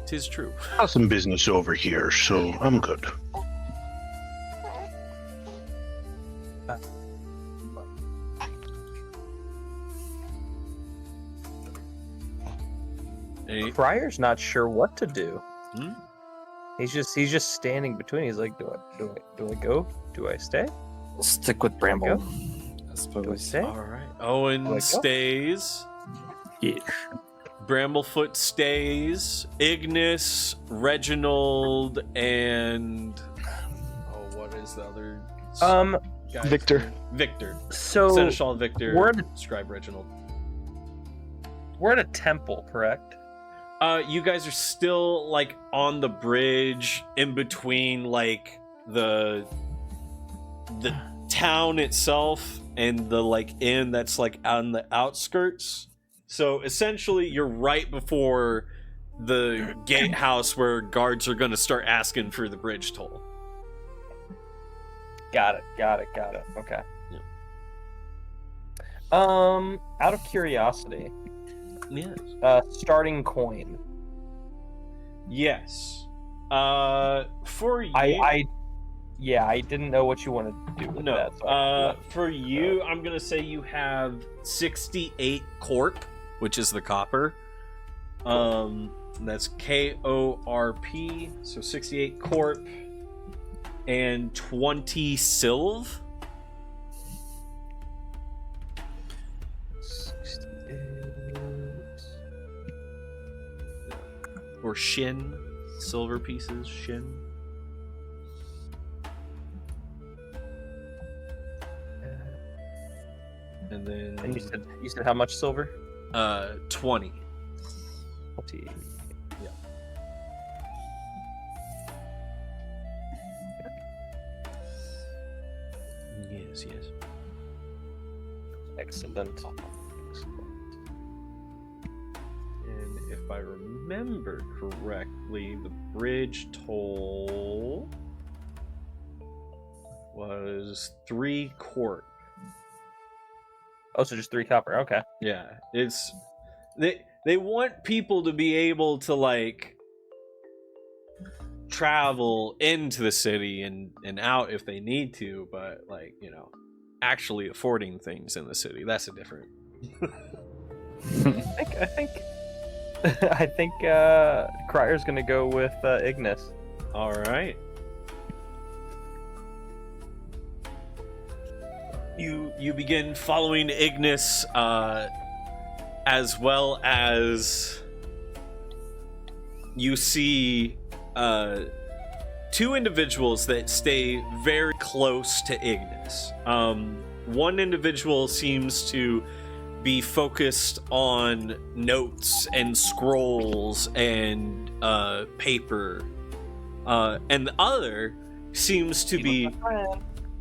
'Tis true. Got some business over here, so I'm good. Cryer's not sure what to do. Hmm? He's just standing between. He's like, do I go? Do I stay? We'll stick with Bramble. I suppose. Do I stay? All right. Owen Like, oh. stays. Yeah. Bramblefoot stays. Ignis, Reginald, and what is the other? Guy's Victor. name? Victor. So Seneschal Victor. we're at- Scribe Reginald. we're at a temple, correct? You guys are still like on the bridge in between like the town itself and the like inn that's like on the outskirts. So essentially you're right before the gatehouse where guards are going to start asking for the bridge toll. Got it. Okay. Yeah. Out of curiosity, Yes. starting coin. Yes. For you, I didn't know what you wanted to do with no. that. So For you, I'm gonna say you have 68 corp, which is the copper. That's KORP. So 68 corp and 20 sylv. 68. Or shin, silver pieces, shin. And then And you said how much silver? 20. 20. Yeah. Yes. Excellent. And if I remember correctly, the bridge toll was 3 corp. Oh, so just 3 copper. Okay. Yeah, it's they want people to be able to like travel into the city and out if they need to, but like, you know, actually affording things in the city, that's a different. I think Cryer's gonna go with Ignis. All right. You begin following Ignis, as well as you see 2 individuals that stay very close to Ignis. One individual seems to be focused on notes and scrolls and paper, and the other seems to be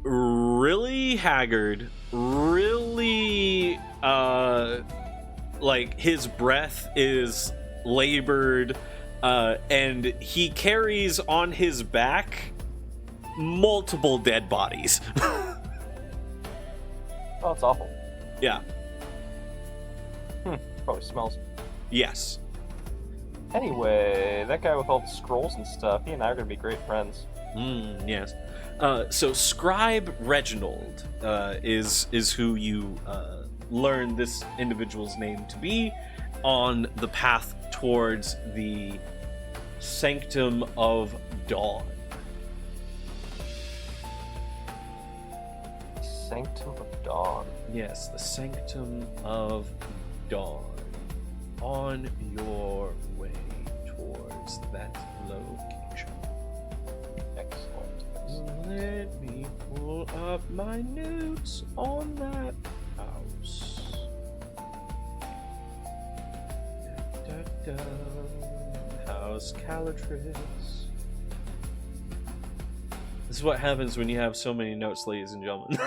really haggard, really like his breath is labored, and he carries on his back multiple dead bodies. Oh, it's awful. Yeah. Probably smells. Yes. Anyway, that guy with all the scrolls and stuff, he and I are gonna be great friends. Yes. So Scribe Reginald is who you learn this individual's name to be on the path towards the Sanctum of Dawn. Sanctum of Dawn. Yes, the Sanctum of Dawn. On your way towards that location. Excellent. Let me pull up my notes on that house. Da, da, da. House Calatrus. This is what happens when you have so many notes, ladies and gentlemen.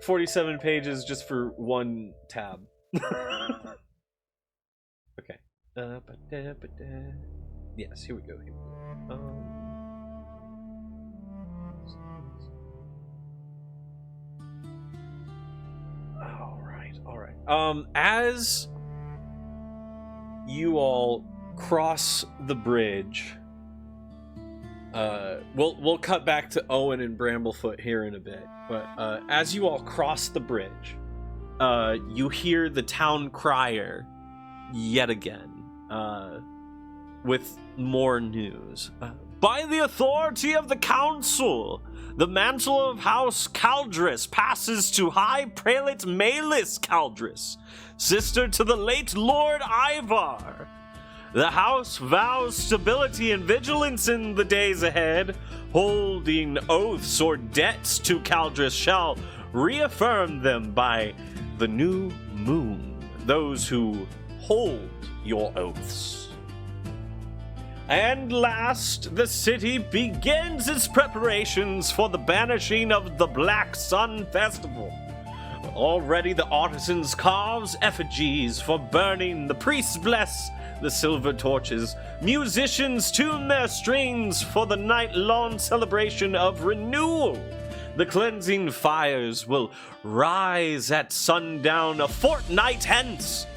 47 pages just for one tab. Okay. Yes, here we go. All right. As you all cross the bridge, we'll cut back to Owen and Bramblefoot here in a bit. But as you all cross the bridge, you hear the town crier yet again with more news. By the authority of the council, the mantle of House Caldris passes to High Prelate Malis Caldris, sister to the late Lord Ivar. The house vows stability and vigilance in the days ahead. Holding oaths or debts to Caldris shall reaffirm them by the new moon. Those who hold your oaths. And last, the city begins its preparations for the banishing of the Black Sun Festival. Already the artisans carves effigies for burning, the priests bless the silver torches, musicians tune their strings for the night-long celebration of renewal. The cleansing fires will rise at sundown a fortnight hence.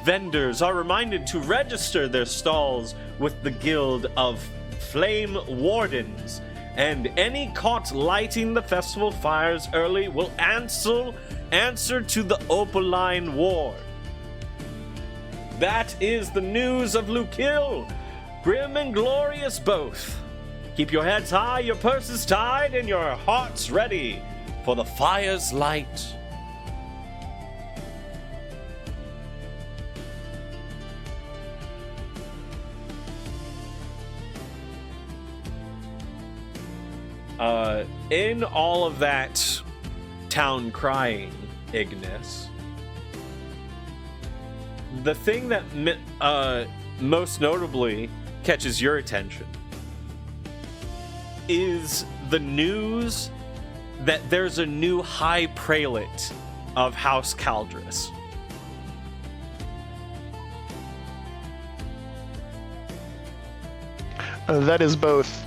Vendors are reminded to register their stalls with the Guild of Flame Wardens, and any caught lighting the festival fires early will answer to the Opaline Ward. That is the news of Lukil, grim and glorious both. Keep your heads high, your purses tied, and your hearts ready for the fire's light. In all of that town crying, Ignis, the thing that most notably catches your attention is the news that there's a new High Prelate of House Caldris. That is both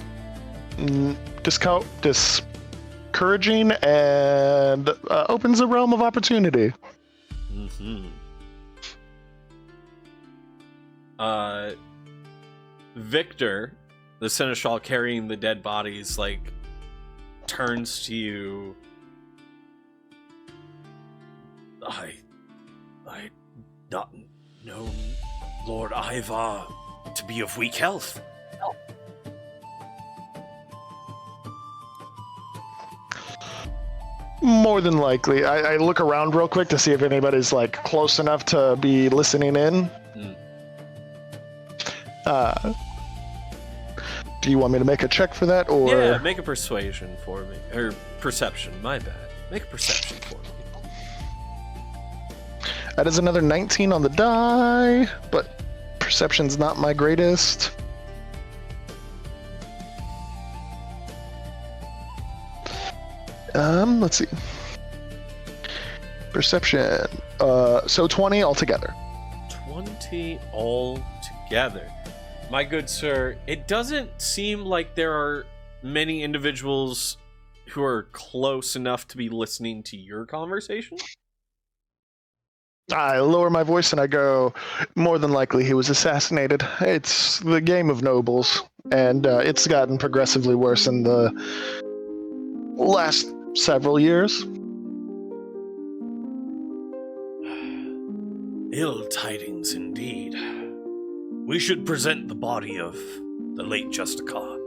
discouraging and opens a realm of opportunity. Mm-hmm. Victor, the seneschal carrying the dead bodies, turns to you. I not known Lord Ivar to be of weak health. More than likely. I look around real quick to see if anybody's close enough to be listening in. Do you want me to make a check for that, or? Yeah, make a persuasion for me. Or perception, my bad. Make a perception for me. That is another 19 on the die, but perception's not my greatest. Let's see. Perception. So 20 altogether. 20 altogether. My good sir, it doesn't seem like there are many individuals who are close enough to be listening to your conversation. I lower my voice and I go, more than likely he was assassinated. It's the game of nobles, and it's gotten progressively worse in the last several years. Ill tidings indeed. We should present the body of the late Justicar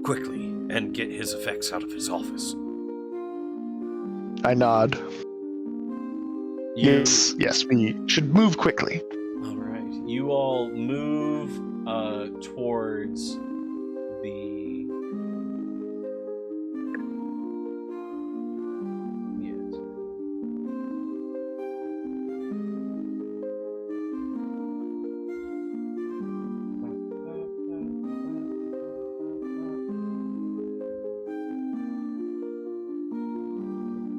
quickly and get his effects out of his office. I nod. Yes, we should move quickly. All right. You all move towards the... Yes.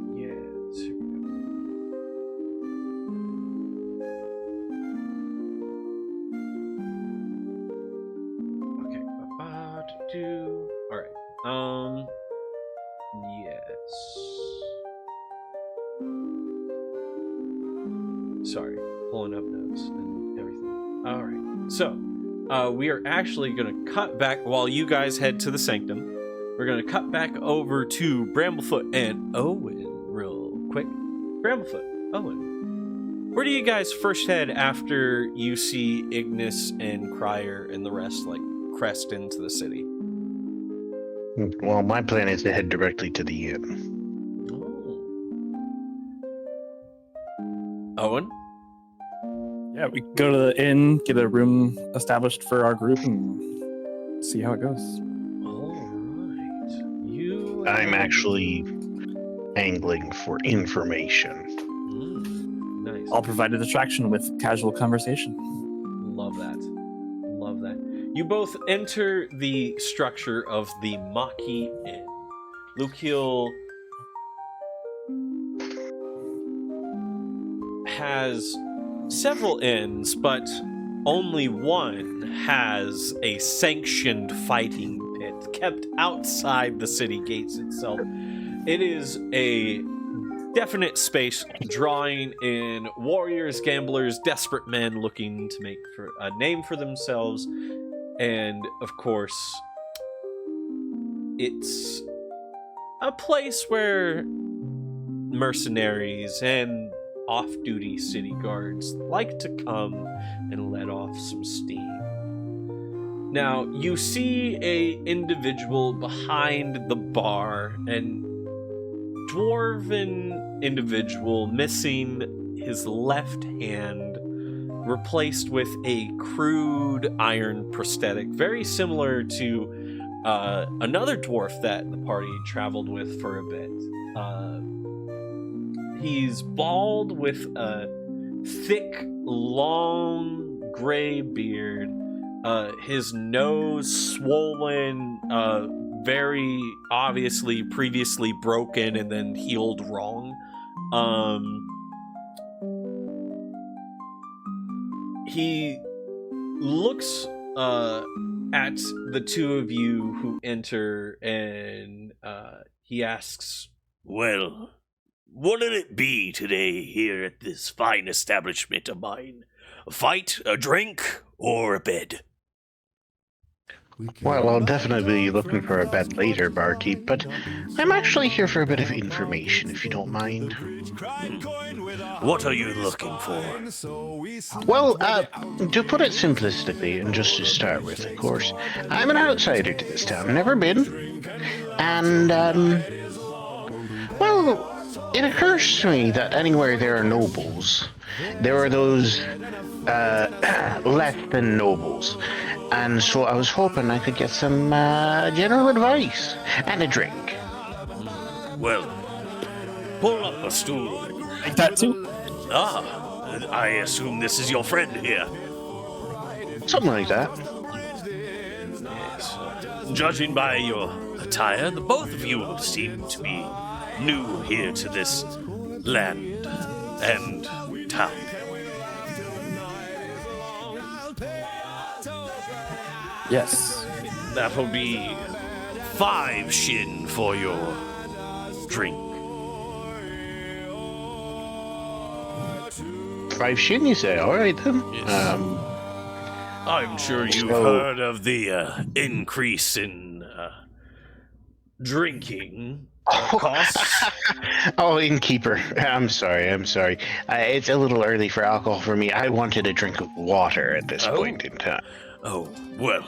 Yes, here we go. Alright. Yes. Sorry, pulling up notes and everything. Alright, so, we are actually gonna cut back while you guys head to the sanctum. We're gonna cut back over to Bramblefoot and Owen real quick. Bramblefoot, Owen. Where do you guys first head after you see Ignis and Crier and the rest, like, crest into the city? Well, my plan is to head directly to the inn. Owen? Yeah, we go to the inn, get a room established for our group, and see how it goes. All right. You. I'm actually angling for information. Nice. I'll provide a distraction with casual conversation. Love that. Love that. You both enter the structure of the Machy Inn. Lukil has several inns, but only one has a sanctioned fighting pit kept outside the city gates itself. It is a definite space drawing in warriors, gamblers, desperate men looking to make for a name for themselves. And, of course, it's a place where mercenaries and off-duty city guards like to come and let off some steam. Now, you see a individual behind the bar, an dwarven individual missing his left hand, replaced with a crude iron prosthetic, very similar to another dwarf that the party traveled with for a bit. He's bald with a thick, long, gray beard. His nose swollen, very obviously previously broken and then healed wrong. He looks at the two of you who enter, and he asks, "Well, what'll it be today here at this fine establishment of mine? A fight, a drink, or a bed?" Well, I'll definitely be looking for a bed later, barkeep, but I'm actually here for a bit of information, if you don't mind. What are you looking for? Well, to put it simplistically, and just to start with, of course, I'm an outsider to this town, never been, and, well, it occurs to me that anywhere there are nobles, there are those, less than nobles. And so I was hoping I could get some general advice and a drink. Well, pull up a stool. Like that too? Ah, I assume this is your friend here. Something like that. Yes. Judging by your attire, the both of you seem to be new here to this land and town. Yes. That'll be 5 shin for your drink. 5 shin, you say? All right, then. Yes. I'm sure you've heard of the increase in drinking costs. Oh, innkeeper. I'm sorry. It's a little early for alcohol for me. I wanted a drink of water at this point in time. Oh, well,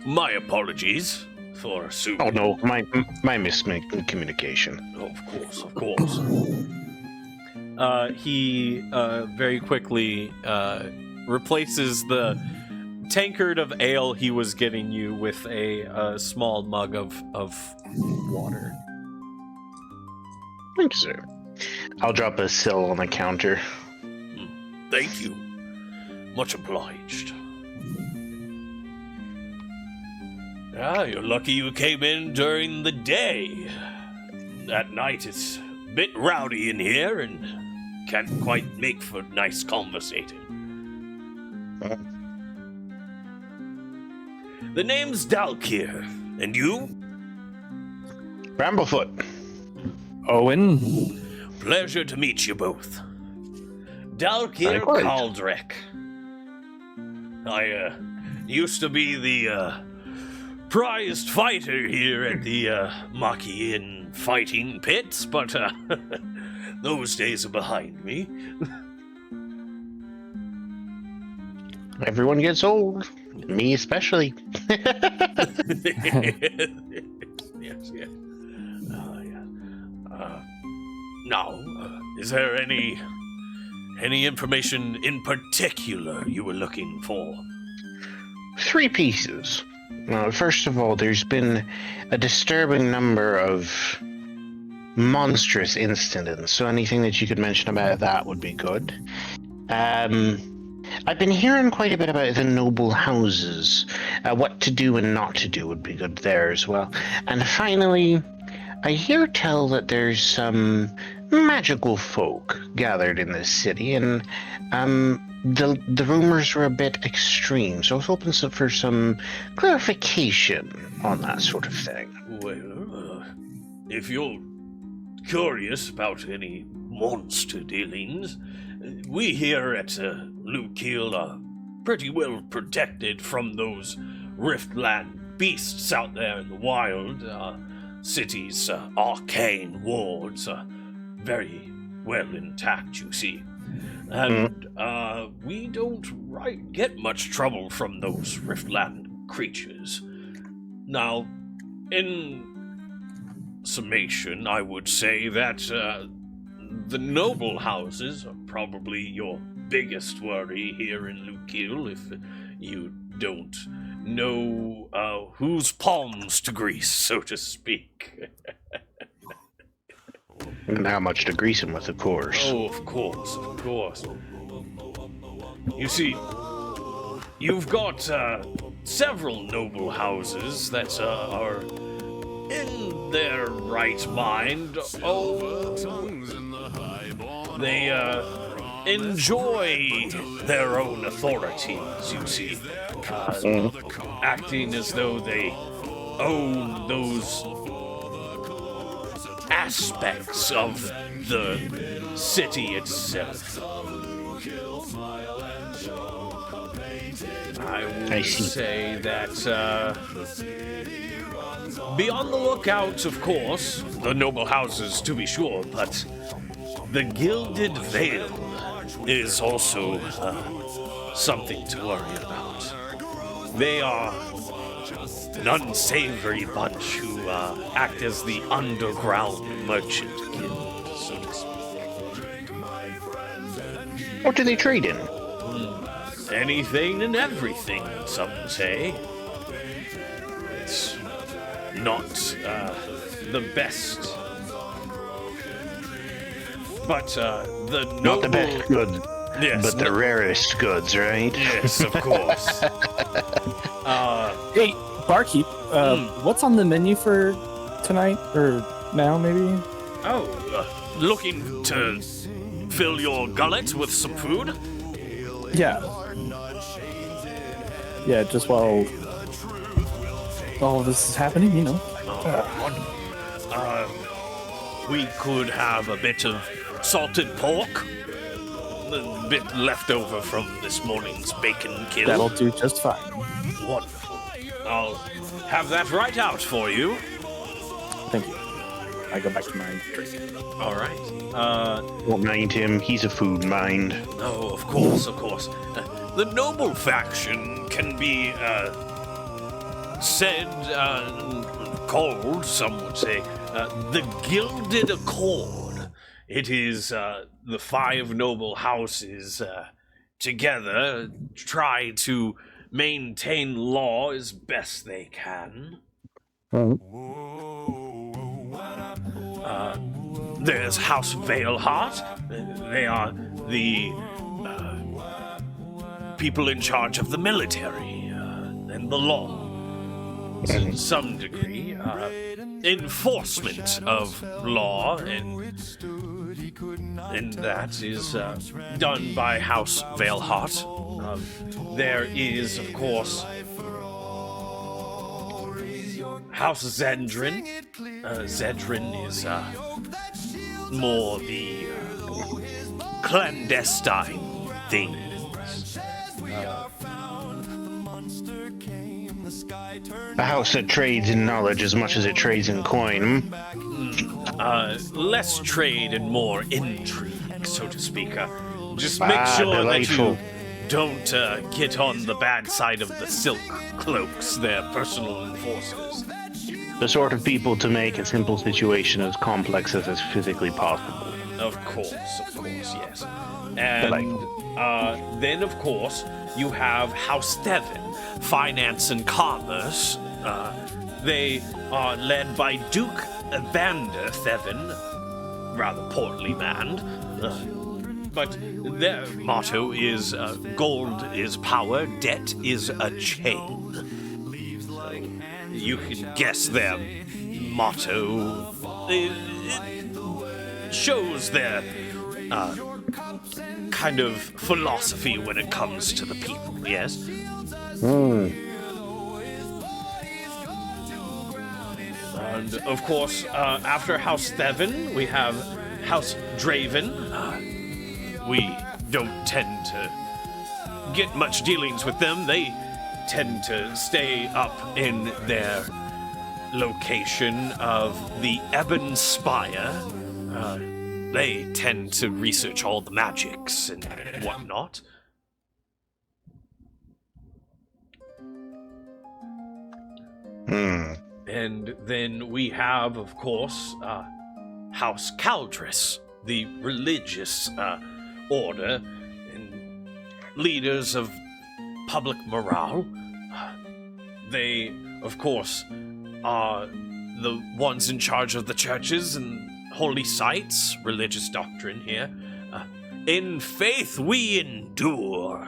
my apologies for assuming. Oh, no, my miscommunication. Of course. he very quickly replaces the tankard of ale he was getting you with a small mug of water. Thank you, sir. I'll drop a sill on the counter. Thank you. Much obliged. Ah, you're lucky you came in during the day. At night it's a bit rowdy in here and can't quite make for nice conversating. The name's Dalkir. And you? Bramblefoot. Owen. Pleasure to meet you both. Dalkir Likewise. Kaldrek. I used to be the prized fighter here at the Machy Inn fighting pits, but those days are behind me. Everyone gets old. Me especially. Yes, yes. Yeah. Now, is there any information in particular you were looking for? 3 pieces. First of all, there's been a disturbing number of monstrous incidents, so anything that you could mention about that would be good. I've been hearing quite a bit about the noble houses. What to do and not to do would be good there as well. And finally, I hear tell that there's some magical folk gathered in this city, and the rumors were a bit extreme, so I was hoping for some clarification on that sort of thing. Well, if you're curious about any monster dealings, we here at Lukil are pretty well protected from those Riftland beasts out there in the wild. City's arcane wards are very well intact, you see. And we don't get much trouble from those Riftland creatures. Now, in summation, I would say that the noble houses are probably your biggest worry here in Lukil, if you don't know whose palms to grease, so to speak. And how much to grease them with, of course. Oh, of course, of course. You see, you've got several noble houses that are in their right mind. Oh, they enjoy their own authorities, you see. Acting as though they own those aspects of the city itself. I would say that be on the lookout, of course, the noble houses to be sure, but the Gilded Veil is also something to worry about. They are an unsavory bunch who act as the underground merchant guild, so to speak. What do they trade in? Anything and everything, some say. It's not the best. But the noble... Not the best goods, yes, but the rarest goods, right? Yes, of course. Hey, barkeep, what's on the menu for tonight, or now, maybe? Looking to fill your gullet with some food? Yeah. Yeah, just while all of this is happening, you know. We could have a bit of salted pork, a bit left over from this morning's bacon kill. That'll do just fine. Wonderful. I'll have that right out for you. Thank you. I go back to my drink. All right. Won't mind him. He's a food mind. Oh, of course, of course. The noble faction can be called, some would say, the Gilded Accord. It is the 5 noble houses together try to maintain law as best they can. There's House Valeheart. They are the people in charge of the military and the law. To some degree, enforcement of law, and that is done by House Valeheart. There is, of course, House Zendrin. Zedrin is more the clandestine things. A house that trades in knowledge as much as it trades in coin. Less trade and more intrigue, so to speak. Just make sure delightful. that don't get on the bad side of the silk cloaks. They're personal enforcers. The sort of people to make a simple situation as complex as is physically possible. Of course, yes. And then, of course, you have House Thevin, Finance and Commerce. They are led by Duke Evander Thevin, rather portly manned. But their motto is gold is power, debt is a chain. So you can guess their motto. It shows their kind of philosophy when it comes to the people, yes? And of course, after House Thevin, we have House Draven. We don't tend to get much dealings with them. They tend to stay up in their location of the Ebon Spire. They tend to research all the magics and whatnot. And then we have, of course, House Caldris, the religious order and leaders of public morale. They, of course, are the ones in charge of the churches and holy sites, religious doctrine here. In faith we endure.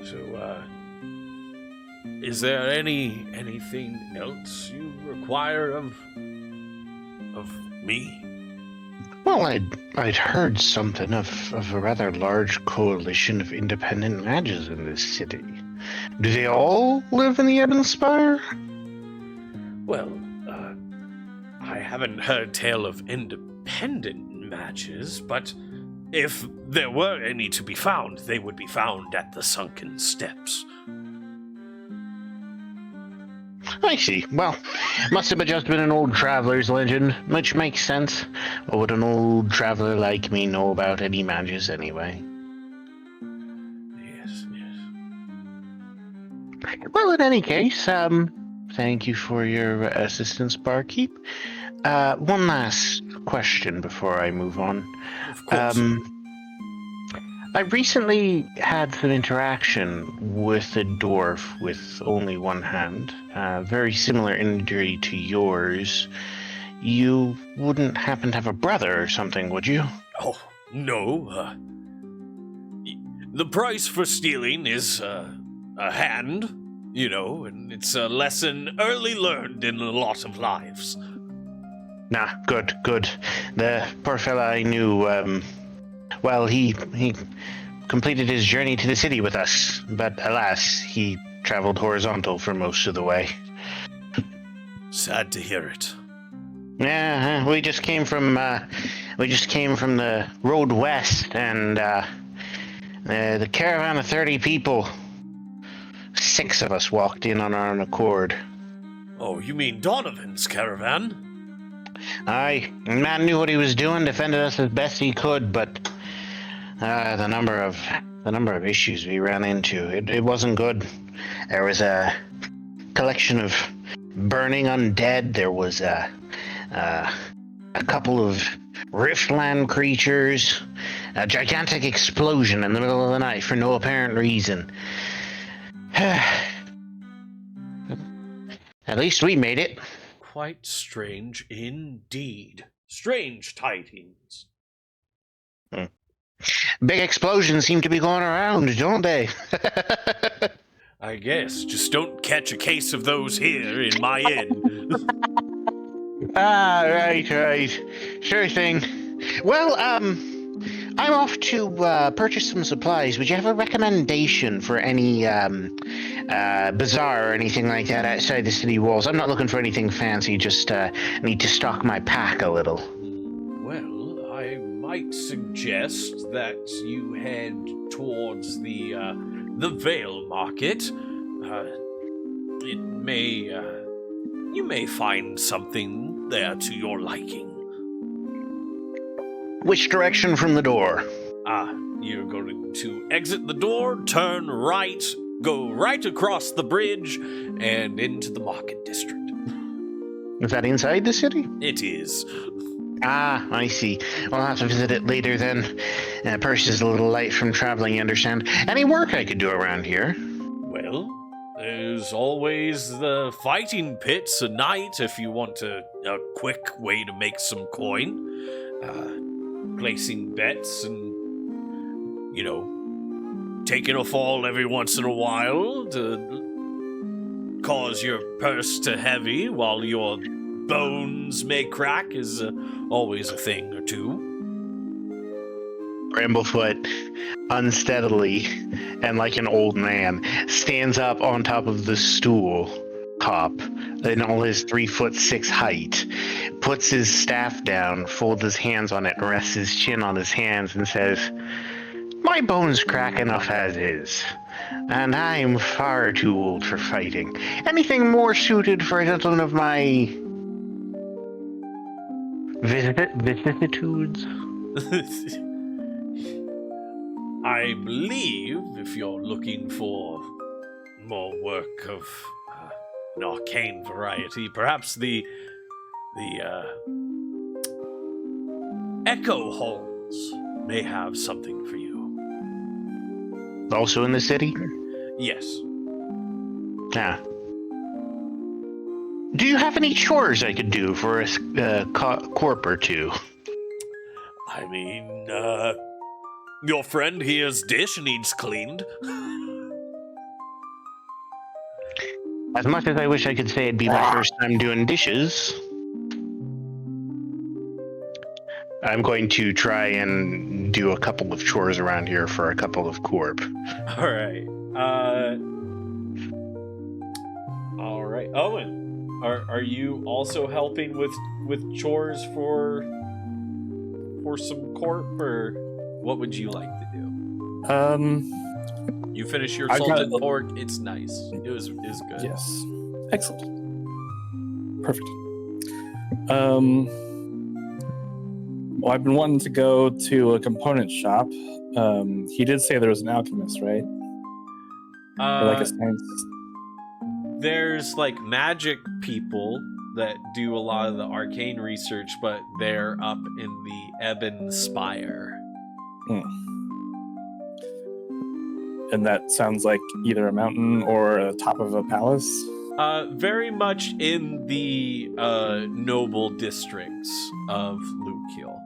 So, is there anything else you require of me? Well, I'd heard something of a rather large coalition of independent mages in this city. Do they all live in the Ebon Spire? Well, I haven't heard tale of independent mages, but if there were any to be found, they would be found at the sunken steps. I see. Well, must have just been an old traveler's legend, which makes sense. What would an old traveler like me know about any mages anyway? Yes. Well, in any case, thank you for your assistance, barkeep. One last question before I move on. Of course. I recently had some interaction with a dwarf with only one hand, very similar injury to yours. You wouldn't happen to have a brother or something, would you? Oh, no. The price for stealing is a hand, you know, and it's a lesson early learned in a lot of lives. Nah, good. The poor fella I knew, well, he completed his journey to the city with us, but alas, he traveled horizontal for most of the way. Sad to hear it. Yeah, we just came from the road west, and the caravan of 30 people. 6 of us walked in on our own accord. Oh, you mean Donovan's caravan? Aye, the man knew what he was doing, defended us as best he could, but the number of issues we ran into, it wasn't good. There was a collection of burning undead. There was a couple of Riftland creatures, a gigantic explosion in the middle of the night for no apparent reason. At least we made it. Quite strange indeed. Strange tidings. Big explosions seem to be going around, don't they? I guess. Just don't catch a case of those here in my inn. Right. Sure thing. Well, I'm off to purchase some supplies. Would you have a recommendation for any bazaar or anything like that outside the city walls? I'm not looking for anything fancy, just need to stock my pack a little. Well, I might suggest that you head towards the Vale Market. You may find something there to your liking. Which direction from the door? You're going to exit the door, turn right, go right across the bridge, and into the market district. Is that inside the city? It is. Ah, I see. Well, I'll have to visit it later then. Purse is a little light from traveling, you understand. Any work I could do around here? Well, there's always the fighting pits at night if you want a quick way to make some coin. Placing bets and, taking a fall every once in a while to cause your purse to heavy while your bones may crack is always a thing or two. Bramblefoot, unsteadily and like an old man, stands up on top of the stool top in all his 3'6" height, puts his staff down, folds his hands on it, rests his chin on his hands, and says, "My bones crack enough as is, and I'm far too old for fighting. Anything more suited for a gentleman of my vicissitudes?" I believe if you're looking for more work of an arcane variety, perhaps the Echo Halls may have something for you. Also in the city? Yes. Yeah. Do you have any chores I could do for a corp or two? I mean, your friend here's dish needs cleaned. As much as I wish I could say it'd be my first time doing dishes, I'm going to try and do a couple of chores around here for a couple of corp. All right. All right. Owen, are you also helping with chores for some corp, or what would you like to do? You finish your salted pork. It's nice. It was good. Yes. Excellent. Perfect. Well, I've been wanting to go to a component shop. He did say there was an alchemist, right? Or like a science. There's like magic people that do a lot of the arcane research, but they're up in the Ebon Spire. And that sounds like either a mountain or a top of a palace. Very much in the noble districts of Lukil.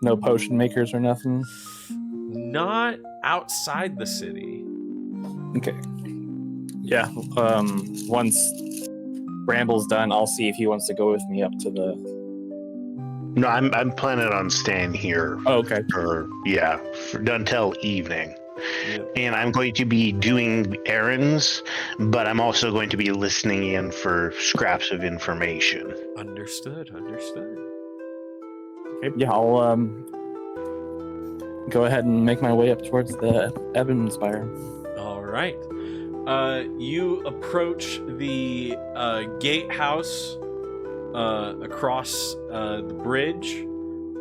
No potion makers or nothing? Not outside the city. Okay. Yeah. Once Bramble's done, I'll see if he wants to go with me up to the... No, I'm planning on staying here. Oh, okay. Until evening. Yep. And I'm going to be doing errands, but I'm also going to be listening in for scraps of information. Understood. Okay. Yeah, I'll go ahead and make my way up towards the Ebon Spire. All right. You approach the gatehouse across the bridge.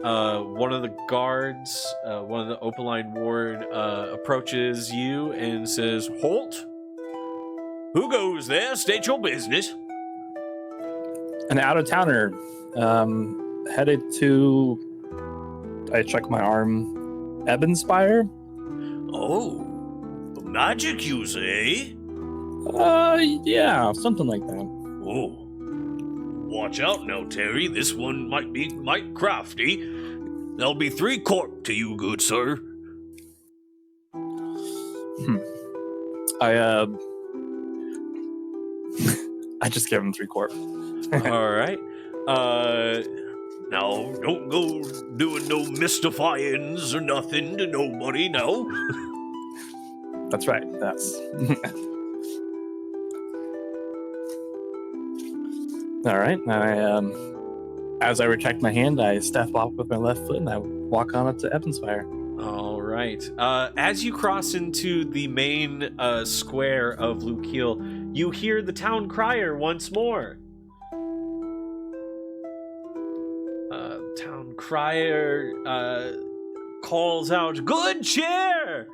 One of the guards, one of the Opaline ward, approaches you and says, "Halt! Who goes there? State your business." An out-of-towner headed to... I check my arm. Ebon Spire? Oh, a magic user, eh? Yeah, something like that. Oh. Watch out now, Terry. This one might be crafty. There'll be 3 corp to you, good sir. I just gave him 3 corp. All right. Now, don't go doing no mystifyings or nothing to nobody, no. That's right. That's... All right. As I retract my hand, I step off with my left foot and I walk on up to Ebon Spire. All right. right. As you cross into the main square of Lukil, you hear the town crier once more. Town crier calls out, "Good cheer!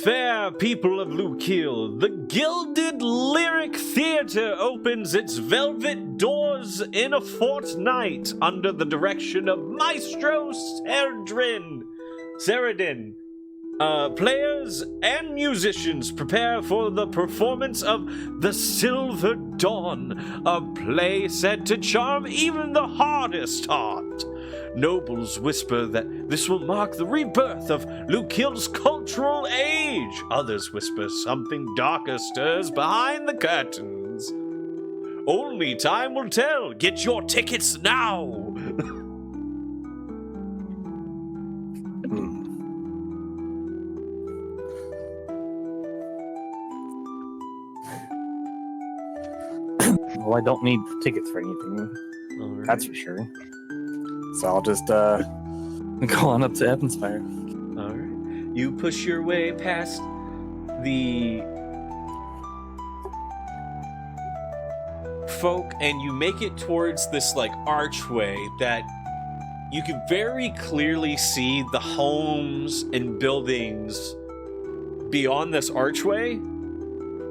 Fair people of Lukil, the Gilded Lyric Theater opens its velvet doors in a fortnight under the direction of Maestro Seradin. Players and musicians prepare for the performance of The Silver Dawn, a play said to charm even the hardest heart. Nobles whisper that this will mark the rebirth of Lukil's cultural age. Others whisper something darker stirs behind the curtains. Only time will tell. Get your tickets now." Well, I don't need tickets for anything. Alright. That's for sure. So I'll just go on up to Evanspire. All right. You push your way past the folk and you make it towards this like archway that you can very clearly see the homes and buildings beyond this archway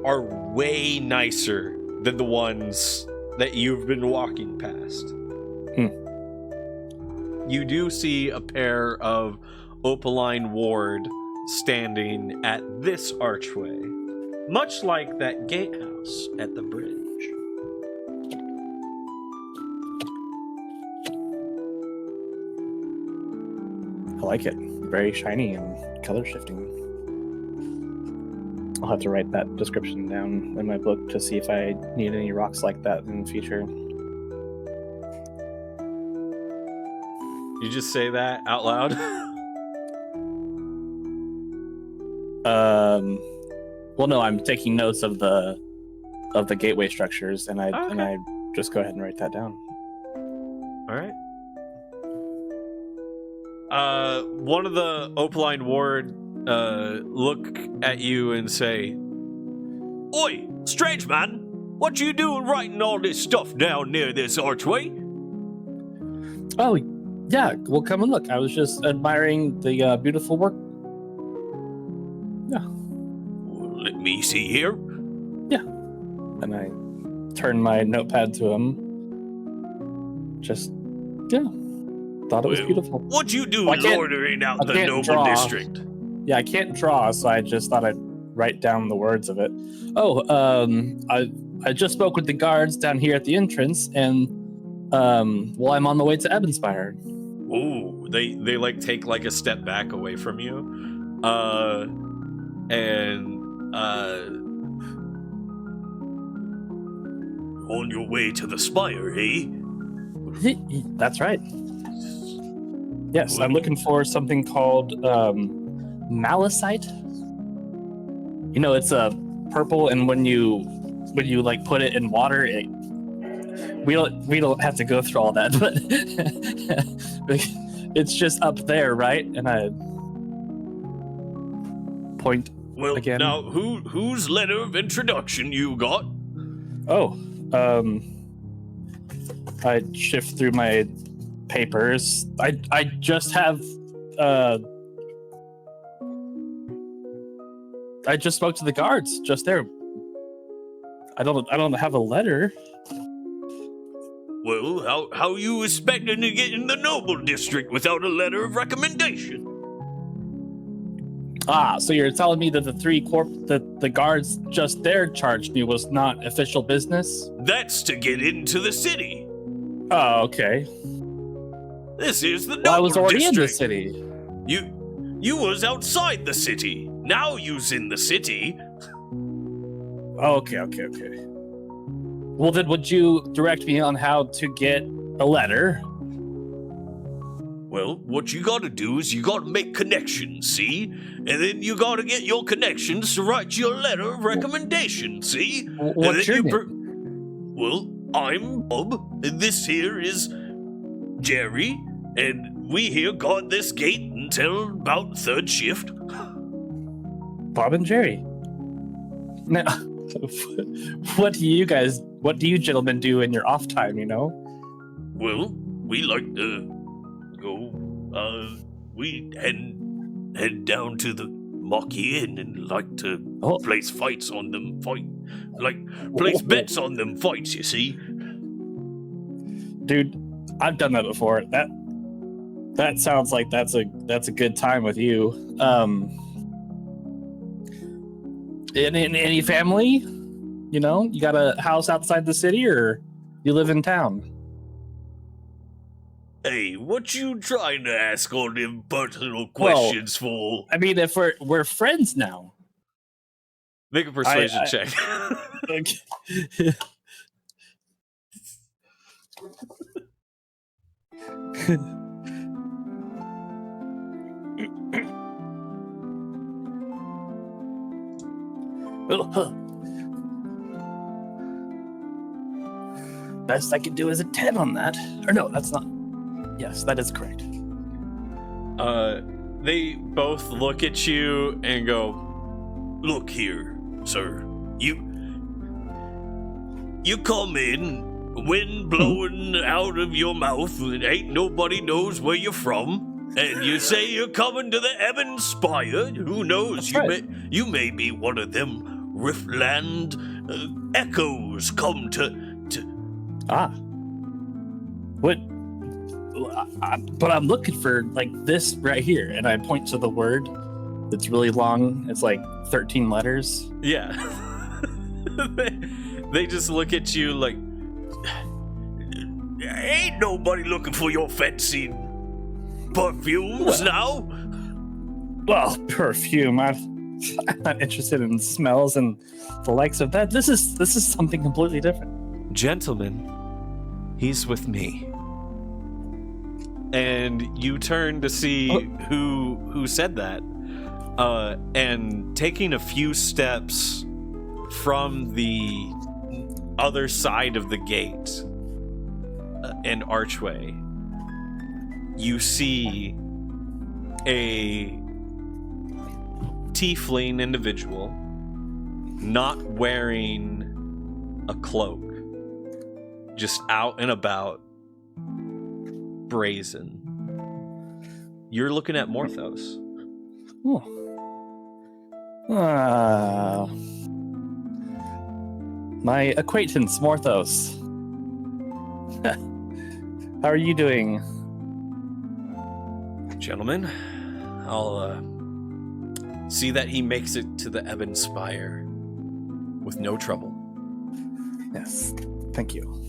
are way nicer than the ones that you've been walking past. You do see a pair of opaline ward standing at this archway, much like that gatehouse at the bridge. I like it. Very shiny and color shifting. I'll have to write that description down in my book to see if I need any rocks like that in the future. You just say that out loud? Well, no, I'm taking notes of the gateway structures, and I just go ahead and write that down. All right. One of the opaline ward look at you and say, "Oi, strange man! What you doing writing all this stuff down near this archway?" Oh, yeah. Well, come and look. I was just admiring the beautiful work. Yeah. Let me see here. Yeah. And I turn my notepad to him. Just, yeah. Thought it was beautiful. What you do Well, loitering out the noble draw. district? Yeah, I can't draw, so I just thought I'd write down the words of it. Oh, I just spoke with the guards down here at the entrance, and well, I'm on the way to Evanspire. "Ooh!" They like take like a step back away from you, and On your way to the spire, eh? That's right. Yes, I'm looking for something called Malicite. You know, it's a purple, and when you like put it in water, we don't have to go through all that, but it's just up there, right? And I point Well, again. now, whose letter of introduction you got? Oh, I shift through my papers. I just have I just spoke to the guards just there. I don't have a letter. Well, how you expecting to get in the noble district without a letter of recommendation? Ah, so you're telling me that the guards just there charged me was not official business? That's to get into the city. Oh, okay. This is the noble Well, I was already district. in the city. You was outside the city. Now you's in the city. Oh, okay. Well, then would you direct me on how to get a letter? Well, what you gotta do is you gotta make connections, see? And then you gotta get your connections to write your letter of recommendation, see? What's your name? Well, I'm Bob, and this here is Jerry, and we here guard this gate tell about third shift? Bob and Jerry. Now, what do you gentlemen do in your off time, you know? Well, we like to go, we head down to the Machy Inn and like to place fights on them, place bets on them fights, you see? Dude, I've done that before. That sounds like that's a good time with you. In any family? You know, you got a house outside the city, or you live in town? Hey, what you trying to ask all them personal questions for? I mean, if we're friends now. Make a persuasion check. Best I can do is a 10 on that. Or no, that's not. Yes, that is correct. They both look at you and go, Look here, sir. You come in, wind blowing out of your mouth, and ain't nobody knows where you're from. And you say you're coming to the Ebon Spire. Who knows? You may be one of them Riftland echoes come to. What? But I'm looking for like this right here, and I point to the word that's really long. It's like 13 letters. Yeah. They just look at you like, Ain't nobody looking for your fancy perfumes now. Well, perfume. I'm not interested in smells and the likes of that. This is something completely different. Gentlemen, he's with me. And you turn to see who said that. And taking a few steps from the other side of the gate, an archway, you see a tiefling individual not wearing a cloak, just out and about, brazen. You're looking at Morthos. My acquaintance, Morthos. How are you doing? Gentlemen, I'll see that he makes it to the Ebon Spire with no trouble. Yes, thank you.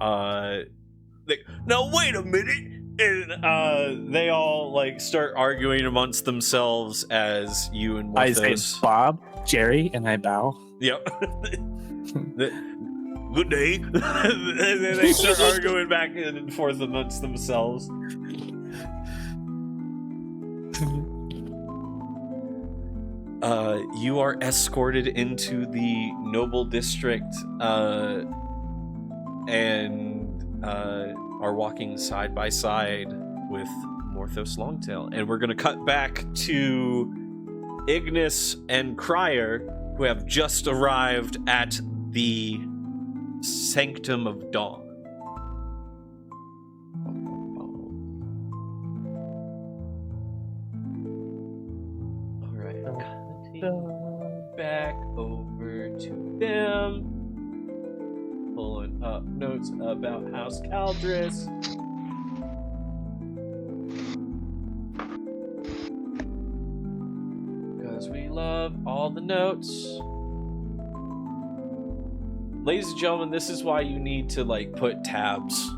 Now wait a minute. And they all like start arguing amongst themselves as you and Morthos. I say Bob, Jerry, and I bow. Yep. Good day. And then they start arguing back and forth amongst themselves. You are escorted into the noble district and are walking side by side with Morthos Longtail. And we're going to cut back to Ignis and Crier, who have just arrived at the Sanctum of Dawn. Alright, cutting back over to them. Pulling up notes about House Caldris. Because we love all the notes. Ladies and gentlemen, this is why you need to like put tabs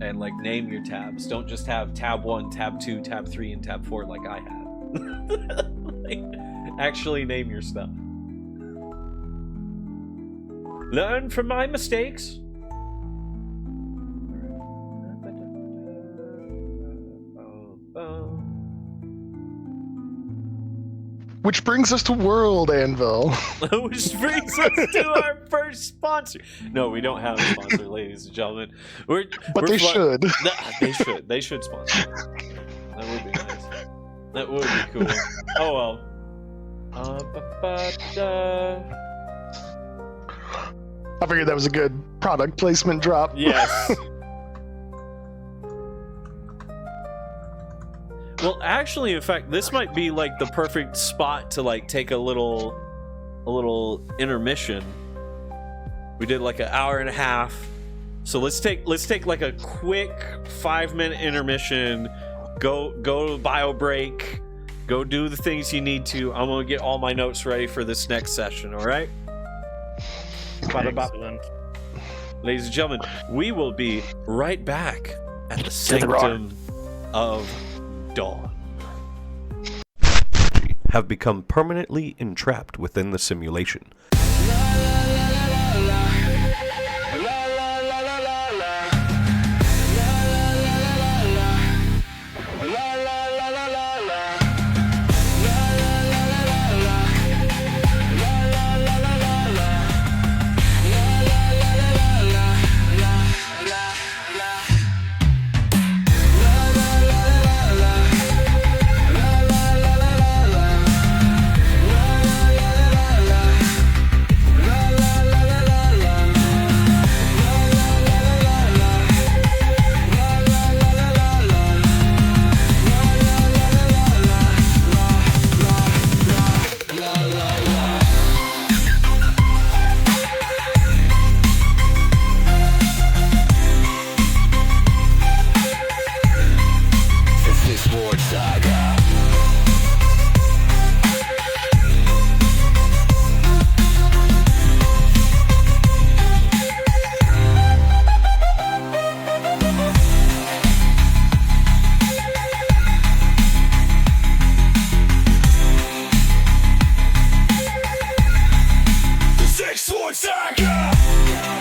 and like name your tabs. Don't just have tab 1, tab 2, tab 3, and tab 4 like I have. Like, actually name your stuff. Learn from my mistakes. Which brings us to World Anvil. Which brings us to our first sponsor. No, we don't have a sponsor, ladies and gentlemen. But they should. They should. They should sponsor. That would be nice. That would be cool. Oh well. I figured that was a good product placement drop. Yes. Well, actually, in fact, this might be like the perfect spot to like take a little intermission. We did like an hour and a half, so let's take like a quick 5-minute intermission. Go bio break. Go do the things you need to. I'm gonna get all my notes ready for this next session. All right. Excellent. Ladies and gentlemen, we will be right back at the Sanctum of Dawn. Have become permanently entrapped within the simulation. Saga. The Six Sword Saga.